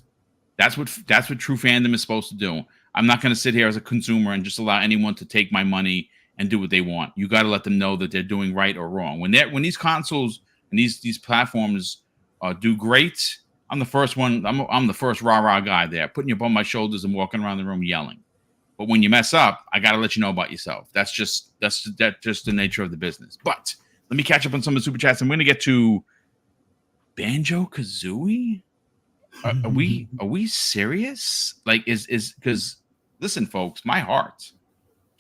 That's what true fandom is supposed to do. I'm not going to sit here as a consumer and just allow anyone to take my money and do what they want. You got to let them know that they're doing right or wrong. When these consoles and these platforms do great, I'm the first one. I'm the first rah-rah guy there, putting you up on my shoulders and walking around the room yelling. But when you mess up, I got to let you know about yourself. That's just the nature of the business. But let me catch up on some of the super chats. I'm going to get to Banjo Kazooie. Are we serious? Like, is because listen, folks, my heart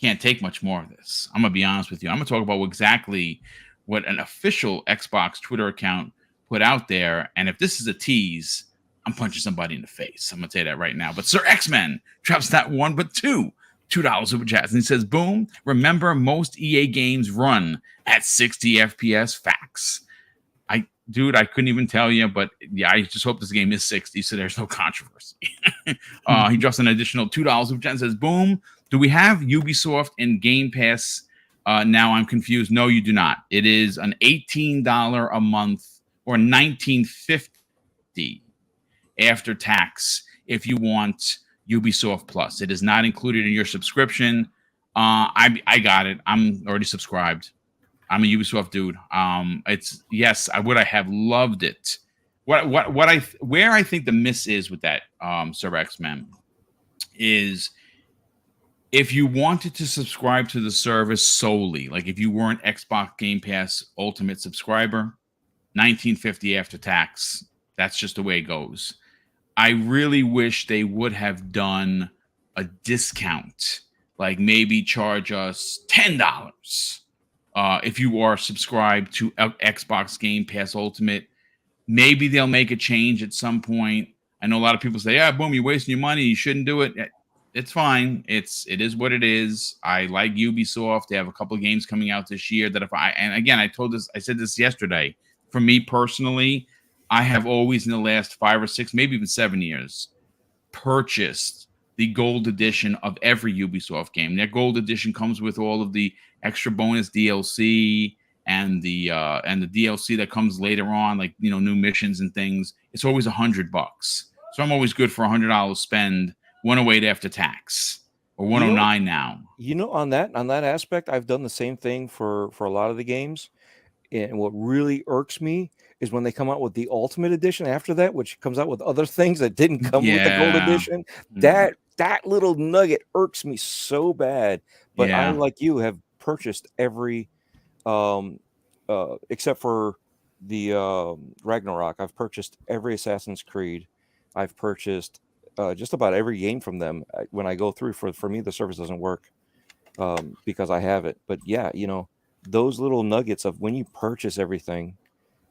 can't take much more of this. I'm gonna be honest with you. I'm gonna talk about exactly what an official Xbox Twitter account put out there, and if this is a tease, I'm punching somebody in the face. I'm gonna tell you that right now. But Sir X-Men drops not one but $2 super chats, and he says, "Boom! Remember, most EA games run at 60 FPS. Facts." Dude, I couldn't even tell you, but yeah, I just hope this game is 60, so there's no controversy. He drops an additional $2 super chat and says, "Boom! Do we have Ubisoft in Game Pass now? I'm confused. No, you do not. It is an $18 a month or $19.50 after tax if you want Ubisoft Plus. It is not included in your subscription. I got it. I'm already subscribed. I'm a Ubisoft dude. I would have loved it. Where I think the miss is with that Sir X-Men is if you wanted to subscribe to the service solely, like if you were an Xbox Game Pass Ultimate subscriber, $19.50 after tax. That's just the way it goes. I really wish they would have done a discount, like maybe charge us $10 if you are subscribed to Xbox Game Pass Ultimate. Maybe they'll make a change at some point. I know a lot of people say, "Yeah, boom, you're wasting your money. You shouldn't do it." It's fine. It is what it is. I like Ubisoft. They have a couple of games coming out this year that and again, I said this yesterday. For me personally, I have always in the last 5 or 6, maybe even 7 years, purchased the gold edition of every Ubisoft game. Their gold edition comes with all of the extra bonus DLC and the DLC that comes later on, like new missions and things. It's always $100, so I'm always good for $100 spend. 108 after tax, or 109 now. On that aspect, I've done the same thing for a lot of the games. And what really irks me is when they come out with the Ultimate Edition after that, which comes out with other things that didn't come with the Gold Edition. That little nugget irks me so bad. But I, like you, have purchased every, except for the Ragnarok. I've purchased every Assassin's Creed. I've purchased just about every game from them. When I go through, for me, the service doesn't work because I have it. But yeah, those little nuggets of when you purchase everything,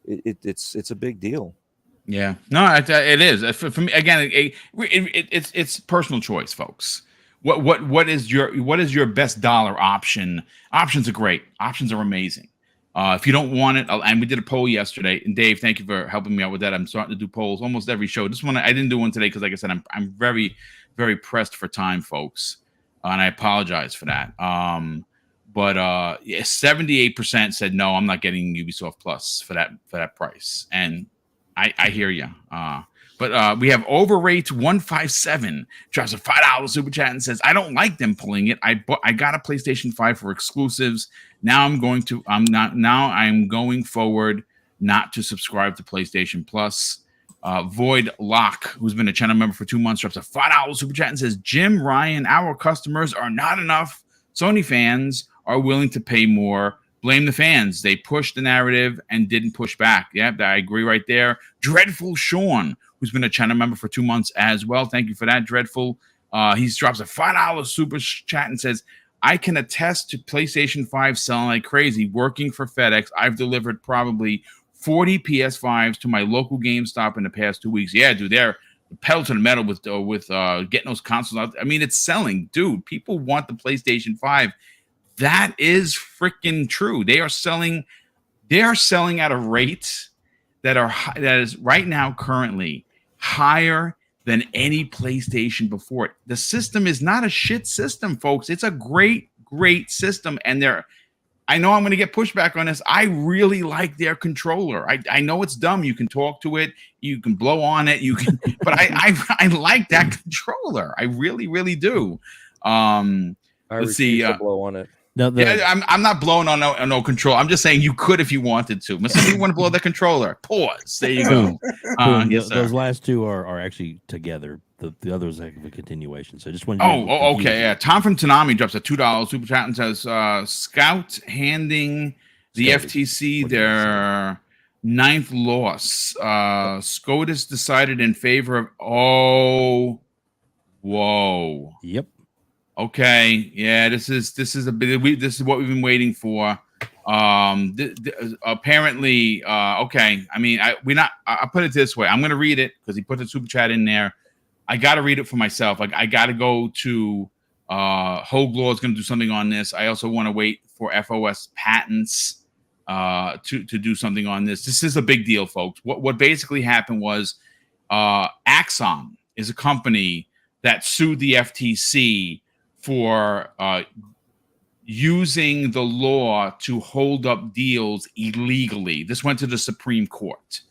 it's a big deal. Yeah, no, it is. For me, again, it's personal choice, folks. What is your best dollar option? Options are great. Options are amazing. If you don't want it, and we did a poll yesterday, and Dave, thank you for helping me out with that. I'm starting to do polls almost every show. This one I didn't do one today because, like I said, I'm very, very pressed for time, folks, and I apologize for that. But 78% said no, I'm not getting Ubisoft Plus for that price, and I hear you. But we have Overrate 157 drops a $5 super chat and says, "I don't like them pulling it. I got a PlayStation 5 for exclusives. Now I'm going forward not to subscribe to PlayStation Plus." Void Lock, who's been a channel member for 2 months, drops a $5 super chat and says, "Jim, Ryan, our customers are not enough. Sony fans are willing to pay more. Blame the fans. They pushed the narrative and didn't push back." Yeah, I agree right there. Dreadful Sean, who's been a channel member for 2 months as well. Thank you for that, Dreadful. He drops a $5 super chat and says, "I can attest to PlayStation 5 selling like crazy. Working for FedEx, I've delivered probably 40 PS5s to my local GameStop in the past 2 weeks." Yeah, dude, they're pedal to the metal with getting those consoles out. I mean, it's selling, dude. People want the PlayStation 5. That is freaking true. They are selling at a rate that is right now currently higher than any PlayStation before it. The system is not a shit system, folks. It's a great, great system. And I know I'm going to get pushback on this. I really like their controller. I know it's dumb. You can talk to it. You can blow on it. But I like that controller. I really, really do. Let's see. Blow on it. No, I'm not blowing on no control. I'm just saying you could if you wanted to. Mr. You want to blow the controller? Pause. There you go. Yes, those last two are actually together. The other is like a continuation. So just when. Okay. Yeah. Tom from Tanami drops a $2 super chat and says, "Scout handing the FTC their 9th loss. SCOTUS decided in favor of." Oh, whoa. Yep. Okay, yeah, this is what we've been waiting for. Apparently, okay. I mean, I put it this way. I'm going to read it because he put the super chat in there. I got to read it for myself. Like, I got to go to Hogue Law is going to do something on this. I also want to wait for FOS Patents to do something on this. This is a big deal, folks. What basically happened was Axon is a company that sued the FTC for using the law to hold up deals illegally. This went to the Supreme Court.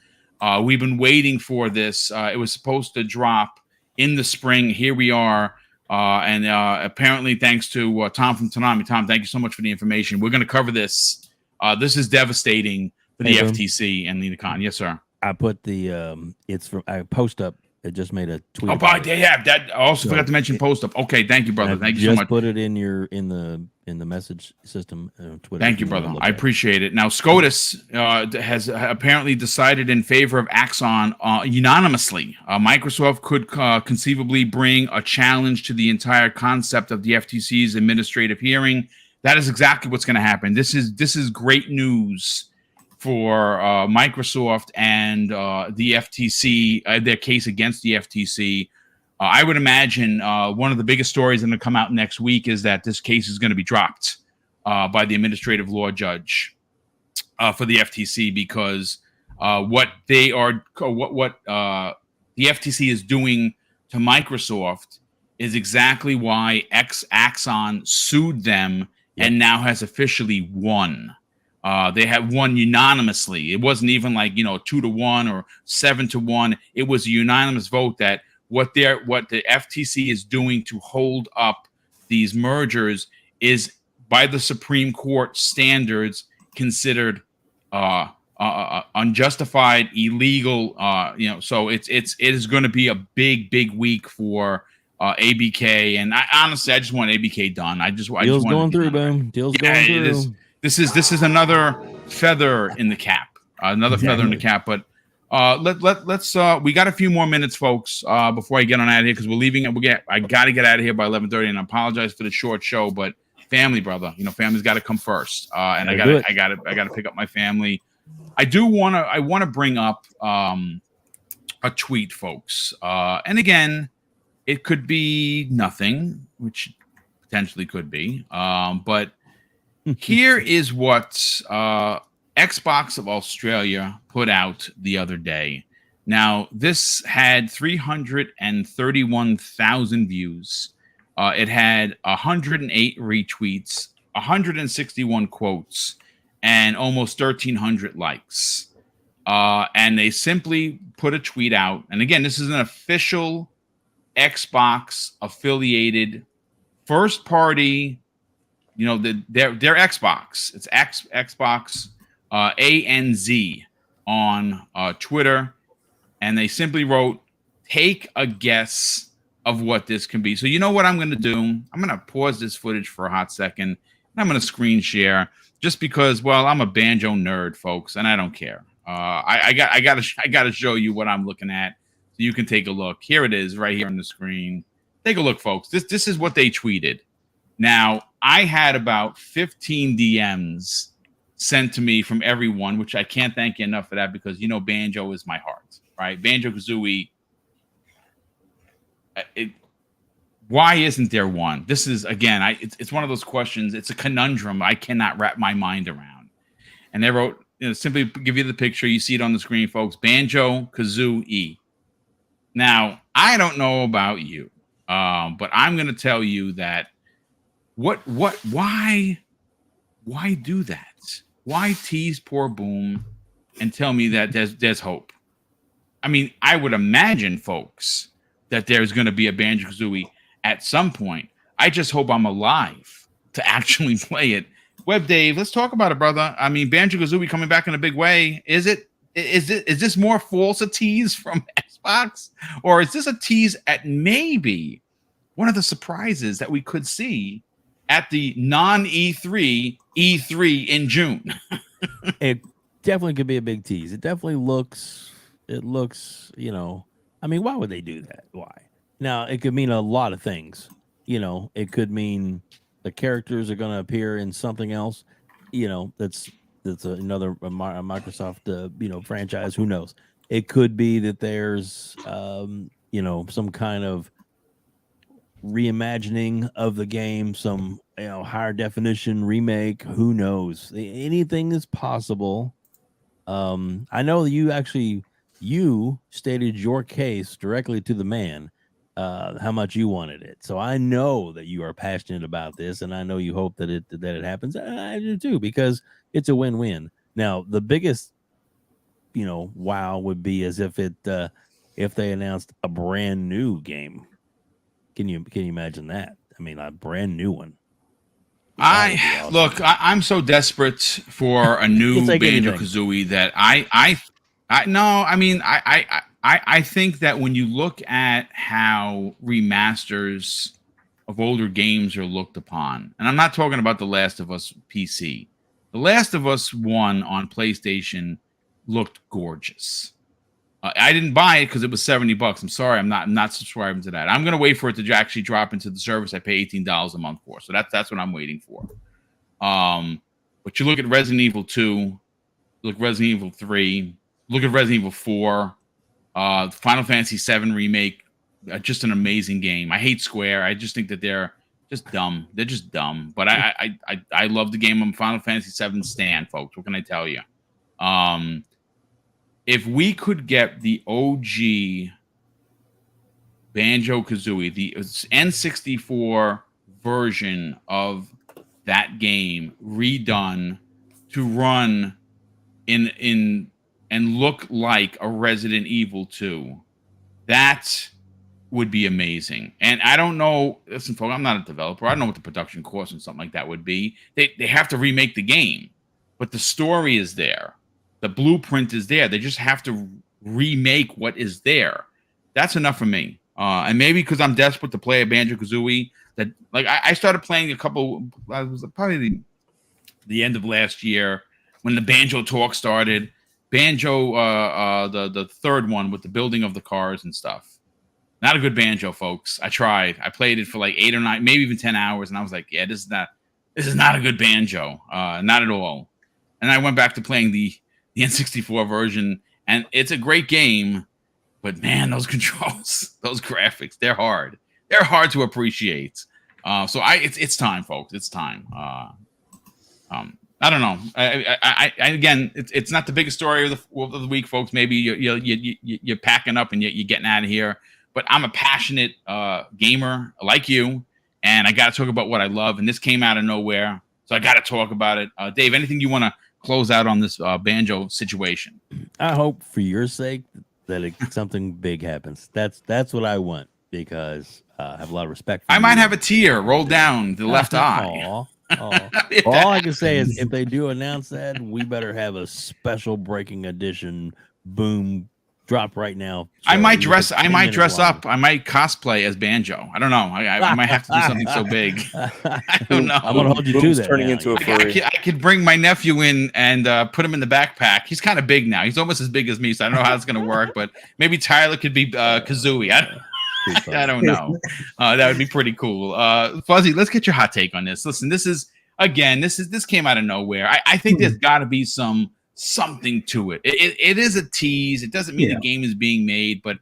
We've been waiting for this. It was supposed to drop in the spring. Here we are. And apparently, thanks to Tom from Tanami. Tom, thank you so much for the information. We're going to cover this. This is devastating for the FTC and the Con. Yes, sir. I put the I post up It just made a tweet. Oh, but they have that. I also forgot to mention post up. Okay, thank you, brother. Thank you so much. Put it in the message system. Twitter. Thank you, brother. I appreciate it. Now, SCOTUS has apparently decided in favor of Axon unanimously. Microsoft could conceivably bring a challenge to the entire concept of the FTC's administrative hearing. That is exactly what's going to happen. This is great news for Microsoft and the FTC, their case against the FTC. I would imagine one of the biggest stories that going to come out next week is that this case is going to be dropped by the administrative law judge for the FTC because what the FTC is doing to Microsoft is exactly why Axon sued them and now has officially won. They have won unanimously. It wasn't even like 2-1 or 7-1. It was a unanimous vote that what the FTC is doing to hold up these mergers is by the Supreme Court standards considered unjustified, illegal. So it is going to be a big week for ABK. And I just want ABK done. Deal's going through, boom. Deal's going through. This is another feather in the cap. Feather in the cap. But let's we got a few more minutes, folks, before I get on out of here because we're leaving. I got to get out of here by 11:30, and I apologize for the short show, but family, brother, family's got to come first, and I got to pick up my family. I want to bring up a tweet, folks, and again, it could be nothing, which potentially could be, but. Here is what Xbox of Australia put out the other day. Now, this had 331,000 views. It had 108 retweets, 161 quotes, and almost 1,300 likes. And they simply put a tweet out. And again, this is an official Xbox affiliated first party. Their Xbox. It's Xbox ANZ on Twitter, and they simply wrote, "Take a guess of what this can be." So you know what I'm going to do? I'm going to pause this footage for a hot second, and I'm going to screen share just because, well, I'm a Banjo nerd, folks, and I don't care. I got to show you what I'm looking at so you can take a look. Here it is, right here on the screen. Take a look, folks. This is what they tweeted. Now, I had about 15 DMs sent to me from everyone, which I can't thank you enough for that because, Banjo is my heart, right? Banjo Kazooie. Why isn't there one? This is, again, it's one of those questions. It's a conundrum I cannot wrap my mind around. And they wrote, simply give you the picture. You see it on the screen, folks. Banjo Kazooie. Now, I don't know about you, but I'm going to tell you that why do that? Why tease poor Boom and tell me that there's hope? I mean, I would imagine, folks, that there's going to be a Banjo-Kazooie at some point. I just hope I'm alive to actually play it. Web Dave, let's talk about it, brother. I mean, Banjo-Kazooie coming back in a big way. Is this more false a tease from Xbox? Or is this a tease at maybe one of the surprises that we could see at the non-E3 E3 in June? It definitely could be a big tease. It definitely looks, I mean, why would they do that? Why? Now, it could mean a lot of things. It could mean the characters are going to appear in something else, that's another Microsoft, franchise. Who knows? It could be that there's, some kind of reimagining of the game, some higher definition remake. Who knows? Anything is possible. I know that you stated your case directly to the man, how much you wanted it. So I know that you are passionate about this, and I know you hope that it happens. I do too, because it's a win-win. Now, the biggest wow would be as if they announced a brand new game. Can you imagine that? I mean, a brand new one. I'm so desperate for a new Banjo-Kazooie that I I think that when you look at how remasters of older games are looked upon, and I'm not talking about The Last of Us PC. The Last of Us 1 on PlayStation looked gorgeous. I didn't buy it because it was $70. I'm sorry, I'm not subscribing to that. I'm going to wait for it to actually drop into the service I pay $18 a month for. So that's what I'm waiting for. But you look at Resident Evil 2, look at Resident Evil 3, look at Resident Evil 4, Final Fantasy 7 remake, just an amazing game. I hate Square. I just think that they're just dumb. They're just dumb. But I love the game. I'm a Final Fantasy 7 stan, folks. What can I tell you? If we could get the OG Banjo Kazooie, the N64 version of that game redone to run in and look like a Resident Evil 2, that would be amazing. And I don't know, listen, folks, I'm not a developer. I don't know what the production cost and something like that would be. They have to remake the game, but the story is there. The blueprint is there. They just have to remake what is there. That's enough for me. And maybe because I'm desperate to play a Banjo-Kazooie, that like I started playing a couple. It was probably the end of last year when the Banjo talk started. Banjo, the third one with the building of the cars and stuff. Not a good Banjo, folks. I tried. I played it for like 8 or 9, maybe even 10 hours, and I was like, yeah, this is not a good Banjo. Not at all. And I went back to playing the N64 version, and it's a great game, but man, those controls, those graphics, they're hard. They're hard to appreciate. So it's time, folks. It's time. I don't know. I again, it's not the biggest story of the week, folks. Maybe you're packing up and you're getting out of here. But I'm a passionate gamer like you, and I got to talk about what I love. And this came out of nowhere, so I got to talk about it. Dave, anything you want to close out on this Banjo situation? I hope for your sake that something big happens. That's what I want, because I have a lot of respect for I you. might have a tear roll down the left eye. All I can say is if they do announce that, we better have a special breaking edition boom drop right now. I might dress up. I might cosplay as Banjo. I don't know. I might have to do something so big. I don't know. I'm gonna hold you to that. Turning into a furry. I could bring my nephew in and put him in the backpack. He's kind of big now. He's almost as big as me, so I don't know how it's gonna work. But maybe Tyler could be Kazooie. I don't know. That would be pretty cool. Fuzzy, let's get your hot take on this. Listen, this came out of nowhere. I think there's got to be something to it. It is a tease. It doesn't mean the game is being made, but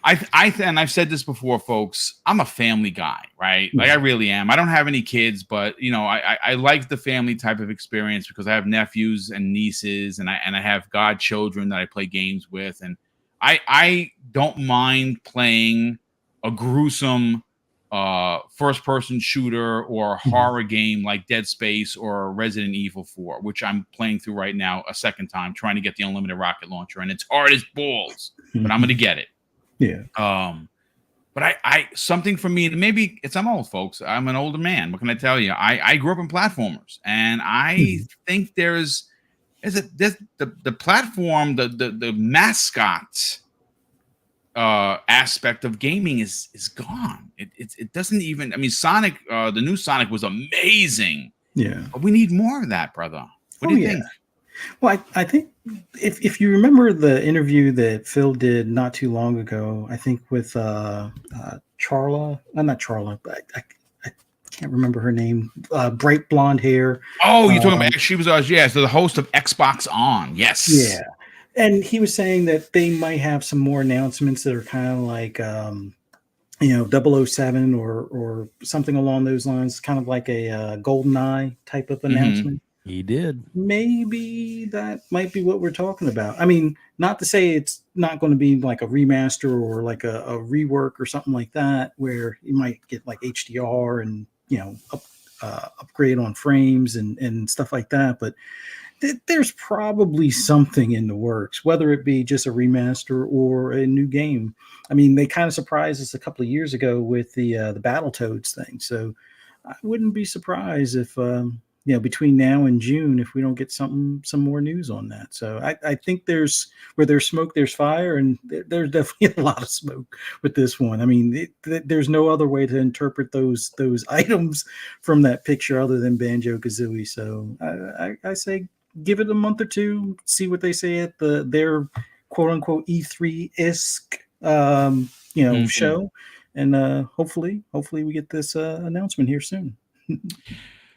and I've said this before, folks. I'm a family guy, right? Like I really am. I don't have any kids, but I like the family type of experience because I have nephews and nieces, and I have godchildren that I play games with, and I don't mind playing a gruesome first-person shooter or horror game like Dead Space or Resident Evil 4, which I'm playing through right now a second time, trying to get the unlimited rocket launcher, and it's hard as balls, but I'm going to get it. Yeah. But I something for me, maybe I'm old, folks. I'm an older man. What can I tell you? I grew up in platformers, and I think there's the platform, the mascot aspect of gaming is gone. It doesn't even. I mean, Sonic, the new Sonic was amazing. Yeah, but we need more of that, brother. What do you think? Well, I think if you remember the interview that Phil did not too long ago, I think with Charla, not Charla, but I can't remember her name. Bright blonde hair. Oh, you're talking about? She was so the host of Xbox On. Yes. Yeah. And he was saying that they might have some more announcements that are kind of like, 007 or something along those lines, kind of like a GoldenEye type of announcement. He did. Maybe that might be what we're talking about. I mean, not to say it's not going to be like a remaster or like a rework or something like that, where you might get like HDR and, upgrade on frames and stuff like that. But there's probably something in the works, whether it be just a remaster or a new game. I mean, they kind of surprised us a couple of years ago with the Battletoads thing. So I wouldn't be surprised if, between now and June, if we don't get some more news on that. So I think where there's smoke, there's fire, and there's definitely a lot of smoke with this one. I mean, there's no other way to interpret those items from that picture other than Banjo Kazooie. So I say give it a month or two, see what they say at their quote unquote E3-esque show, and hopefully we get this announcement here soon.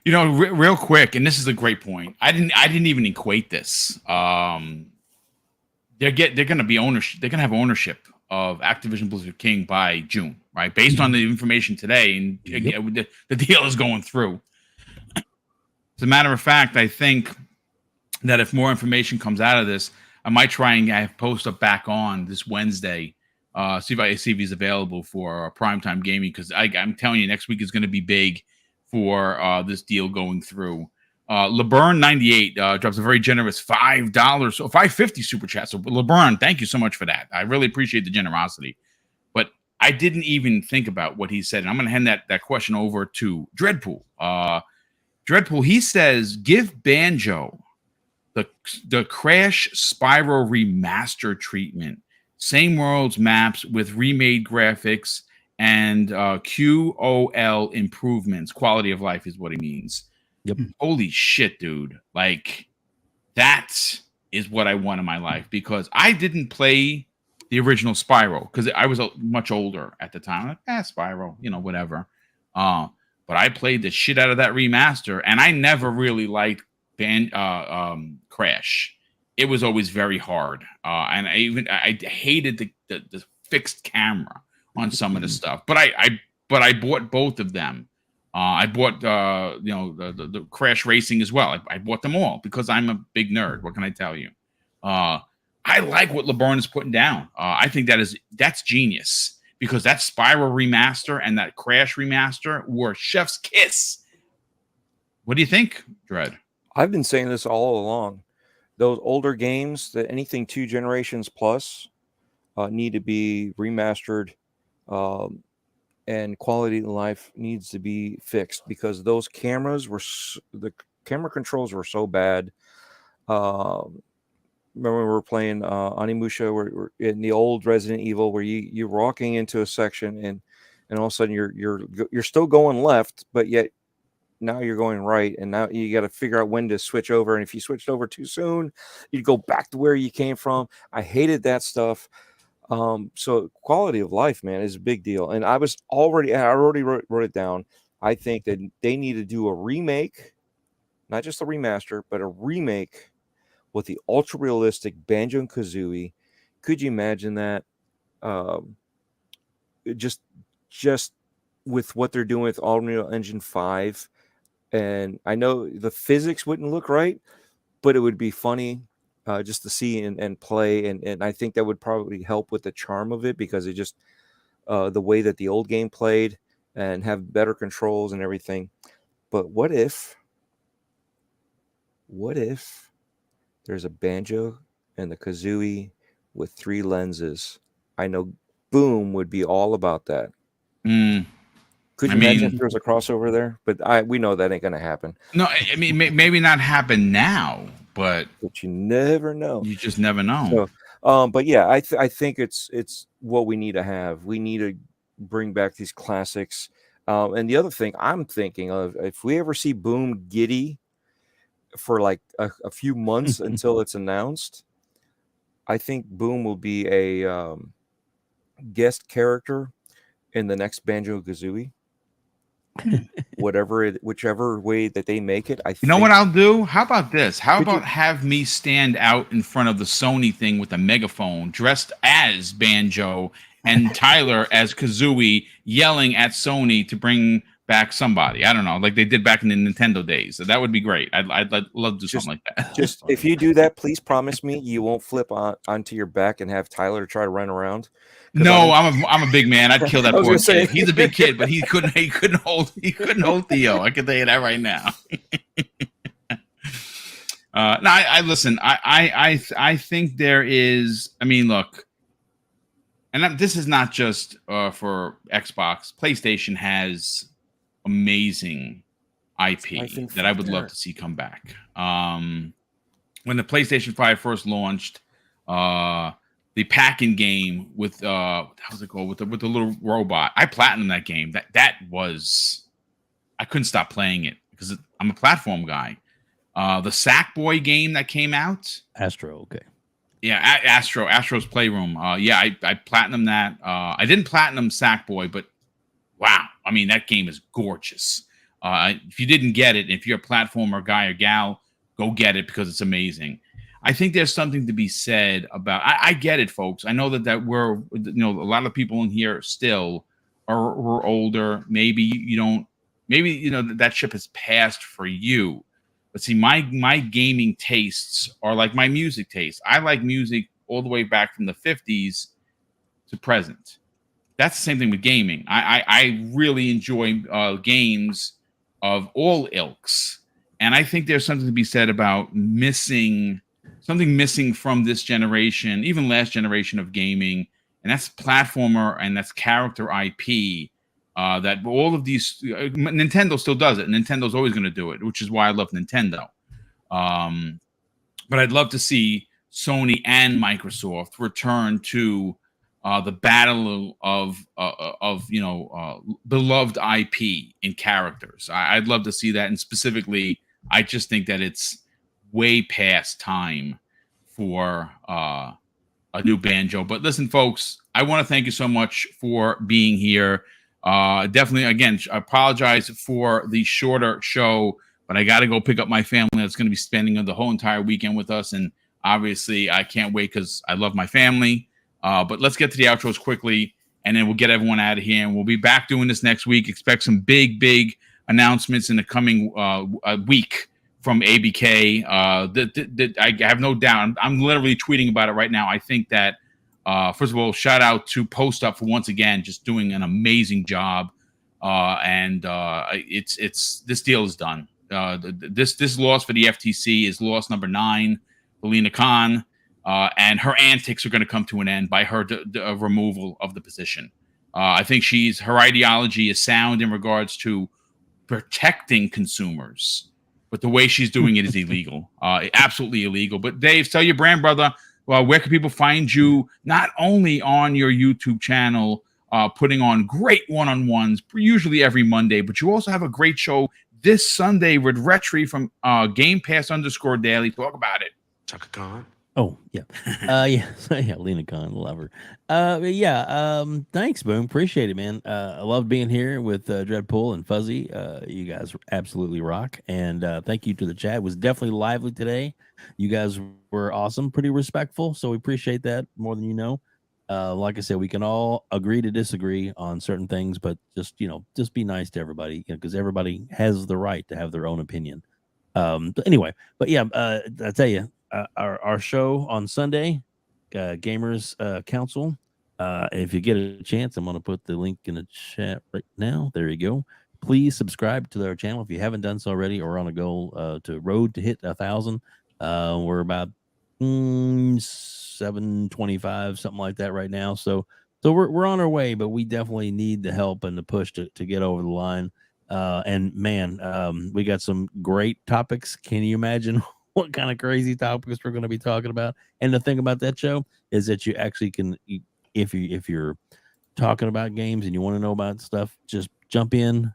Real quick, and this is a great point. I didn't even equate this. They're going to be ownership. They're going to have ownership of Activision Blizzard King by June, right? Based on the information today, and the deal is going through. As a matter of fact, I think that if more information comes out of this, I might try and post up back on this Wednesday. See if he's available for primetime gaming, because I'm telling you, next week is going to be big for this deal going through. LeBurn98 drops a very generous $5 or $5.50 super chat. So LeBurn, thank you so much for that. I really appreciate the generosity. But I didn't even think about what he said, and I'm going to hand that question over to Dreadpool. Dreadpool, he says, give Banjo the Crash Spyro remaster treatment. Same world's maps with remade graphics and QOL improvements. Quality of life is what he means. Yep. Holy shit, dude. Like, that is what I want in my life, because I didn't play the original Spyro because I was much older at the time. Like, Spyro, whatever. But I played the shit out of that remaster, and I never really liked Crash. It was always very hard. And I hated the fixed camera on some of the stuff, but I bought both of them. I bought the Crash Racing as well. I bought them all because I'm a big nerd. What can I tell you? I like what LeBron is putting down. I think that's genius, because that Spyro remaster and that Crash remaster were chef's kiss. What do you think, Dread? I've been saying this all along. Those older games, that anything 2 generations plus, need to be remastered. And quality of life needs to be fixed, because those cameras the camera controls were so bad. Remember when we were playing Onimusha, where in the old Resident Evil, where you're walking into a section and all of a sudden you're still going left, but yet now you're going right, and now you got to figure out when to switch over. And if you switched over too soon, you'd go back to where you came from. I hated that stuff. So quality of life, man, is a big deal. And I already wrote it down. I think that they need to do a remake, not just a remaster, but a remake with the ultra realistic Banjo and Kazooie. Could you imagine that? Just with what they're doing with Unreal Engine 5. And I know the physics wouldn't look right, but it would be funny. Just to see and play, and I think that would probably help with the charm of it, because it just the way that the old game played, and have better controls and everything. But what if there's a Banjo and the Kazooie with 3 lenses? I know Boom would be all about that. Could you imagine if there was a crossover there? But we know that ain't going to happen. No, I mean, maybe not happen now. But you never know. You just never know. So, but yeah, I think it's what we need to have. We need to bring back these classics. And the other thing I'm thinking of, if we ever see Boom giddy for like a few months until it's announced, I think Boom will be a guest character in the next Banjo Kazooie. Whichever way that they make it, I think. You know what I'll do? How about this? How about have me stand out in front of the Sony thing with a megaphone, dressed as Banjo, and Tyler as Kazooie, yelling at Sony to bring back somebody? I don't know, like they did back in the Nintendo days. So that would be great. I'd love to do something like that. Just if you do that, please promise me you won't flip onto your back and have Tyler try to run around. No, I'm a big man. I'd kill that poor kid. He's a big kid, but he couldn't hold Theo. I can tell you that right now. No, I listen. I think there is. I mean, look, and this is not just for Xbox. PlayStation has amazing IP that I would love to see come back. When the PlayStation 5 first launched, the packing game with how's it called with the little robot, I platinumed that game. That was, I couldn't stop playing it because I'm a platform guy. The Sackboy game that came out, Astro, okay. Yeah, Astro's Playroom. Yeah, I platinumed that. I didn't platinum Sackboy, but wow, I mean that game is gorgeous. If you didn't get it, if you're a platformer guy or gal, go get it because it's amazing. I think there's something to be said about. I get it, folks. I know that we're, a lot of people in here still are older. Maybe you don't. Maybe that ship has passed for you. But see, my gaming tastes are like my music tastes. I like music all the way back from the 50s to present. That's the same thing with gaming. I really enjoy games of all ilks. And I think there's something to be said about missing from this generation, even last generation of gaming. And that's platformer and that's character IP. That all of these, Nintendo still does it. Nintendo's always going to do it, which is why I love Nintendo. But I'd love to see Sony and Microsoft return to the battle of beloved IP in characters. I'd love to see that, and specifically, I just think that it's way past time for a new Banjo. But listen, folks, I want to thank you so much for being here. Definitely, again, I apologize for the shorter show, but I got to go pick up my family that's going to be spending the whole entire weekend with us. And obviously, I can't wait because I love my family. But let's get to the outros quickly, and then we'll get everyone out of here. And we'll be back doing this next week. Expect some big announcements in the coming week from ABK. I have no doubt. I'm literally tweeting about it right now. I think that, first of all, shout out to Post Up for once again just doing an amazing job. It's this deal is done. This loss for the FTC is loss number 9 for Lena Khan. And her antics are going to come to an end by her removal of the position. I think her ideology is sound in regards to protecting consumers, but the way she's doing it is illegal, absolutely illegal. But Dave, tell your brand brother, where can people find you? Not only on your YouTube channel, putting on great one-on-ones, usually every Monday, but you also have a great show this Sunday with Retri from Game Pass _Daily. Talk about it. Chaka Khan. Oh, yeah. Yeah, Lena Khan, love her. Thanks, Boom. Appreciate it, man. I love being here with Dreadpool and Fuzzy. You guys absolutely rock. And thank you to the chat. It was definitely lively today. You guys were awesome, pretty respectful. So we appreciate that more than you know. Like I said, we can all agree to disagree on certain things, but just be nice to everybody, because everybody has the right to have their own opinion. Anyway, but yeah, I tell you, our show on Sunday, Gamers Council. If you get a chance, I'm going to put the link in the chat right now. There you go. Please subscribe to our channel if you haven't done so already, or on a goal to road to hit 1,000. We're about 725, something like that right now. So we're on our way, but we definitely need the help and the push to get over the line. And man, we got some great topics. Can you imagine what kind of crazy topics we're going to be talking about? And the thing about that show is that you actually can, if you're talking about games and you want to know about stuff, just jump in,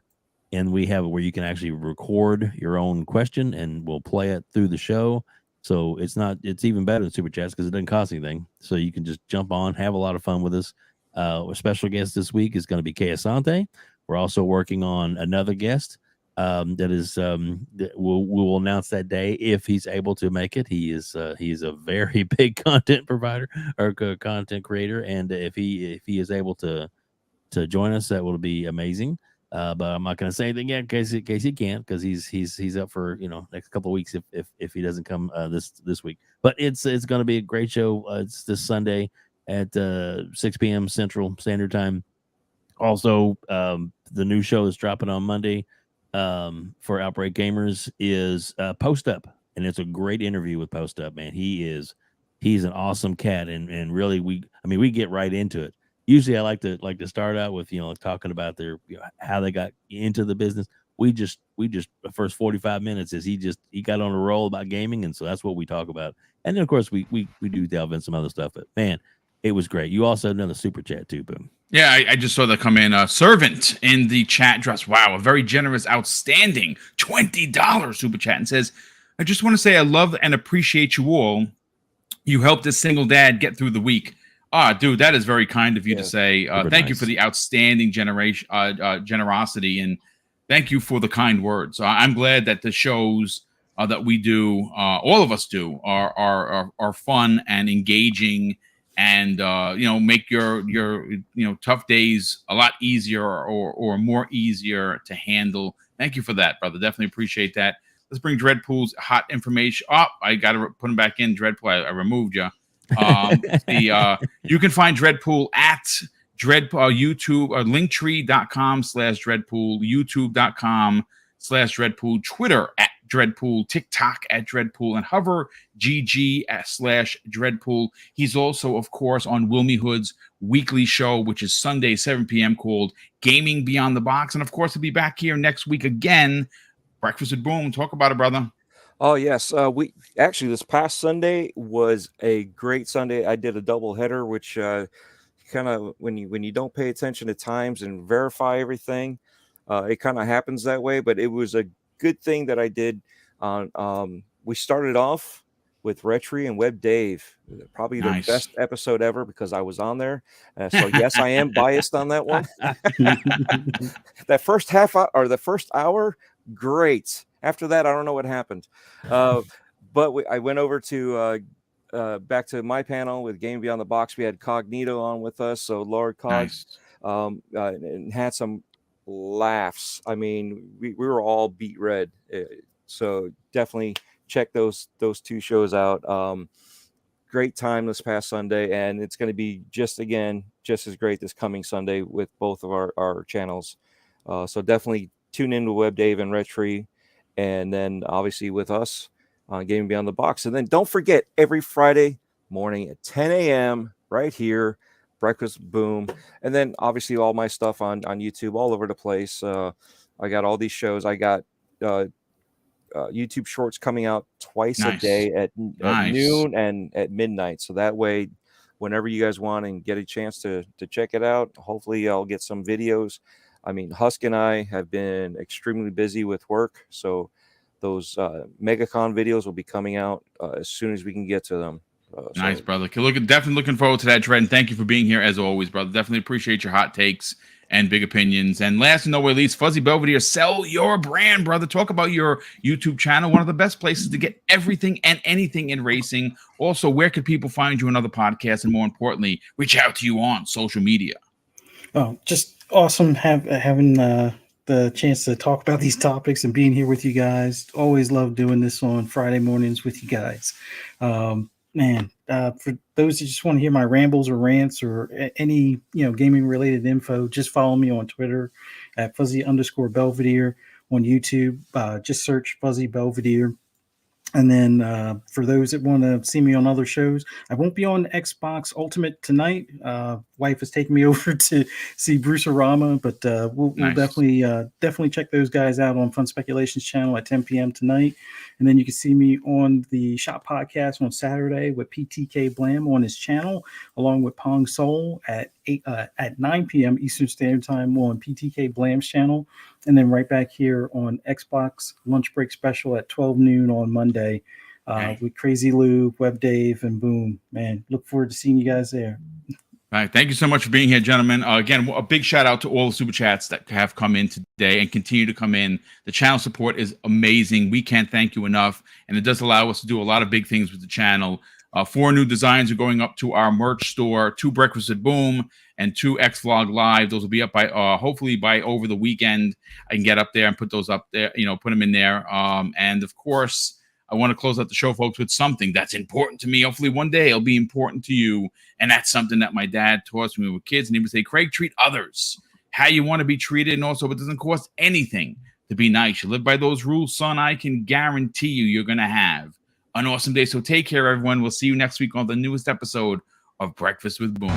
and we have it where you can actually record your own question and we'll play it through the show. So it's even better than Super Chats because it doesn't cost anything. So you can just jump on, have a lot of fun with us. Our special guest this week is going to be Kay Asante. We're also working on another guest. That is, we'll announce that day if he's able to make it. He's a very big content provider or content creator, and if he is able to join us, that will be amazing. But I'm not going to say anything yet in case he can't, because he's up for next couple of weeks if he doesn't come this week. But it's going to be a great show. It's this Sunday at 6 p.m. Central Standard Time. Also, the new show is dropping on Monday. For Outbreak Gamers is Post Up, and it's a great interview with Post Up, man. He's an awesome cat, and really we get right into it. Usually I like to start out with talking about their how they got into the business. we just the first 45 minutes is he got on a roll about gaming, and so that's what we talk about. And then of course we do delve in some other stuff. But man, it was great. You also have done the super chat too, Boom. Yeah, I just saw that come in. Servant in the chat dress. Wow, a very generous, outstanding $20 super chat, and says, I just want to say I love and appreciate you all. You helped this single dad get through the week. Dude, that is very kind of you to say. Thank you for the outstanding generosity, and thank you for the kind words. I'm glad that the shows that we do, all of us do, are fun and engaging, and make your tough days a lot easier or more easier to handle. Thank you for that, brother. Definitely appreciate that. Let's bring Dreadpool's hot information. I got to put him back in. Dreadpool, I removed you. You can find Dreadpool at YouTube, linktree.com/Dreadpool, youtube.com/Dreadpool, Twitter at Dreadpool, TikTok at Dreadpool, and Hover GG/Dreadpool. He's also, of course, on Wilmy Hood's weekly show, which is Sunday, 7 p.m., called Gaming Beyond the Box. And of course, he'll be back here next week again. Breakfast with Boom. Talk about it, brother. Oh, yes. We actually, this past Sunday was a great Sunday. I did a double header, which kind of, when you don't pay attention to times and verify everything, it kind of happens that way. But it was a good thing that I did. We started off with Retri and Web Dave, probably the best episode ever because I was on there. So yes, I am biased on that one. That first half hour, or the first hour, great. After that, I don't know what happened. But I went over to back to my panel with Game Beyond the Box. We had Cognito on with us, so Lord Cog, and had some laughs. I mean, we were all beat red. So definitely check those two shows out. Great time this past Sunday, and it's going to be just as great this coming Sunday with both of our channels. So definitely tune in to Web Dave and Retri, and then obviously with us on Gaming Beyond the Box. And then don't forget, every Friday morning at 10 a.m. right here, Breakfast Boom. And then obviously all my stuff on YouTube all over the place. I got all these shows. I got YouTube shorts coming out twice a day at noon and at midnight. So that way, whenever you guys want and get a chance to check it out, hopefully I'll get some videos. I mean, Husk and I have been extremely busy with work, so those MegaCon videos will be coming out as soon as we can get to them. Nice, brother. Definitely looking forward to that, Dread, and thank you for being here as always, brother. Definitely appreciate your hot takes and big opinions. And last and no way least, Fuzzy Belvedere, sell your brand, brother. Talk about your YouTube channel, one of the best places to get everything and anything in racing. Also, where could people find you on other podcasts, and more importantly, reach out to you on social media? Oh, just awesome having the chance to talk about these topics and being here with you guys. Always love doing this on Friday mornings with you guys. For those who just want to hear my rambles or rants or any gaming related info, just follow me on Twitter at Fuzzy_Belvedere, on YouTube. Just search Fuzzy Belvedere. And then for those that want to see me on other shows, I won't be on Xbox Ultimate tonight. Wife is taking me over to see Bruce Arama, but we'll definitely check those guys out on Fun Speculations channel at 10 p.m. tonight. And then you can see me on the Shop Podcast on Saturday with PTK Blam on his channel, along with Pong Soul at 9 p.m. Eastern Standard Time on PTK Blam's channel. And then right back here on Xbox Lunch Break Special at 12 noon on Monday with Crazy Lou, Web Dave, and Boom. Man, look forward to seeing you guys there. All right. Thank you so much for being here, gentlemen. Again, a big shout out to all the super chats that have come in today and continue to come in. The channel support is amazing. We can't thank you enough. And it does allow us to do a lot of big things with the channel. 4 new designs are going up to our merch store, 2 Breakfast at Boom and 2 X-Vlog Live. Those will be up by hopefully by over the weekend. I can get up there and put those up there, put them in there. And of course, I want to close out the show, folks, with something that's important to me. Hopefully one day it'll be important to you. And that's something that my dad taught me when we were kids. And he would say, Craig, treat others how you want to be treated. And also, it doesn't cost anything to be nice. You live by those rules, son. I can guarantee you're going to have an awesome day. So take care, everyone. We'll see you next week on the newest episode of Breakfast with Boom.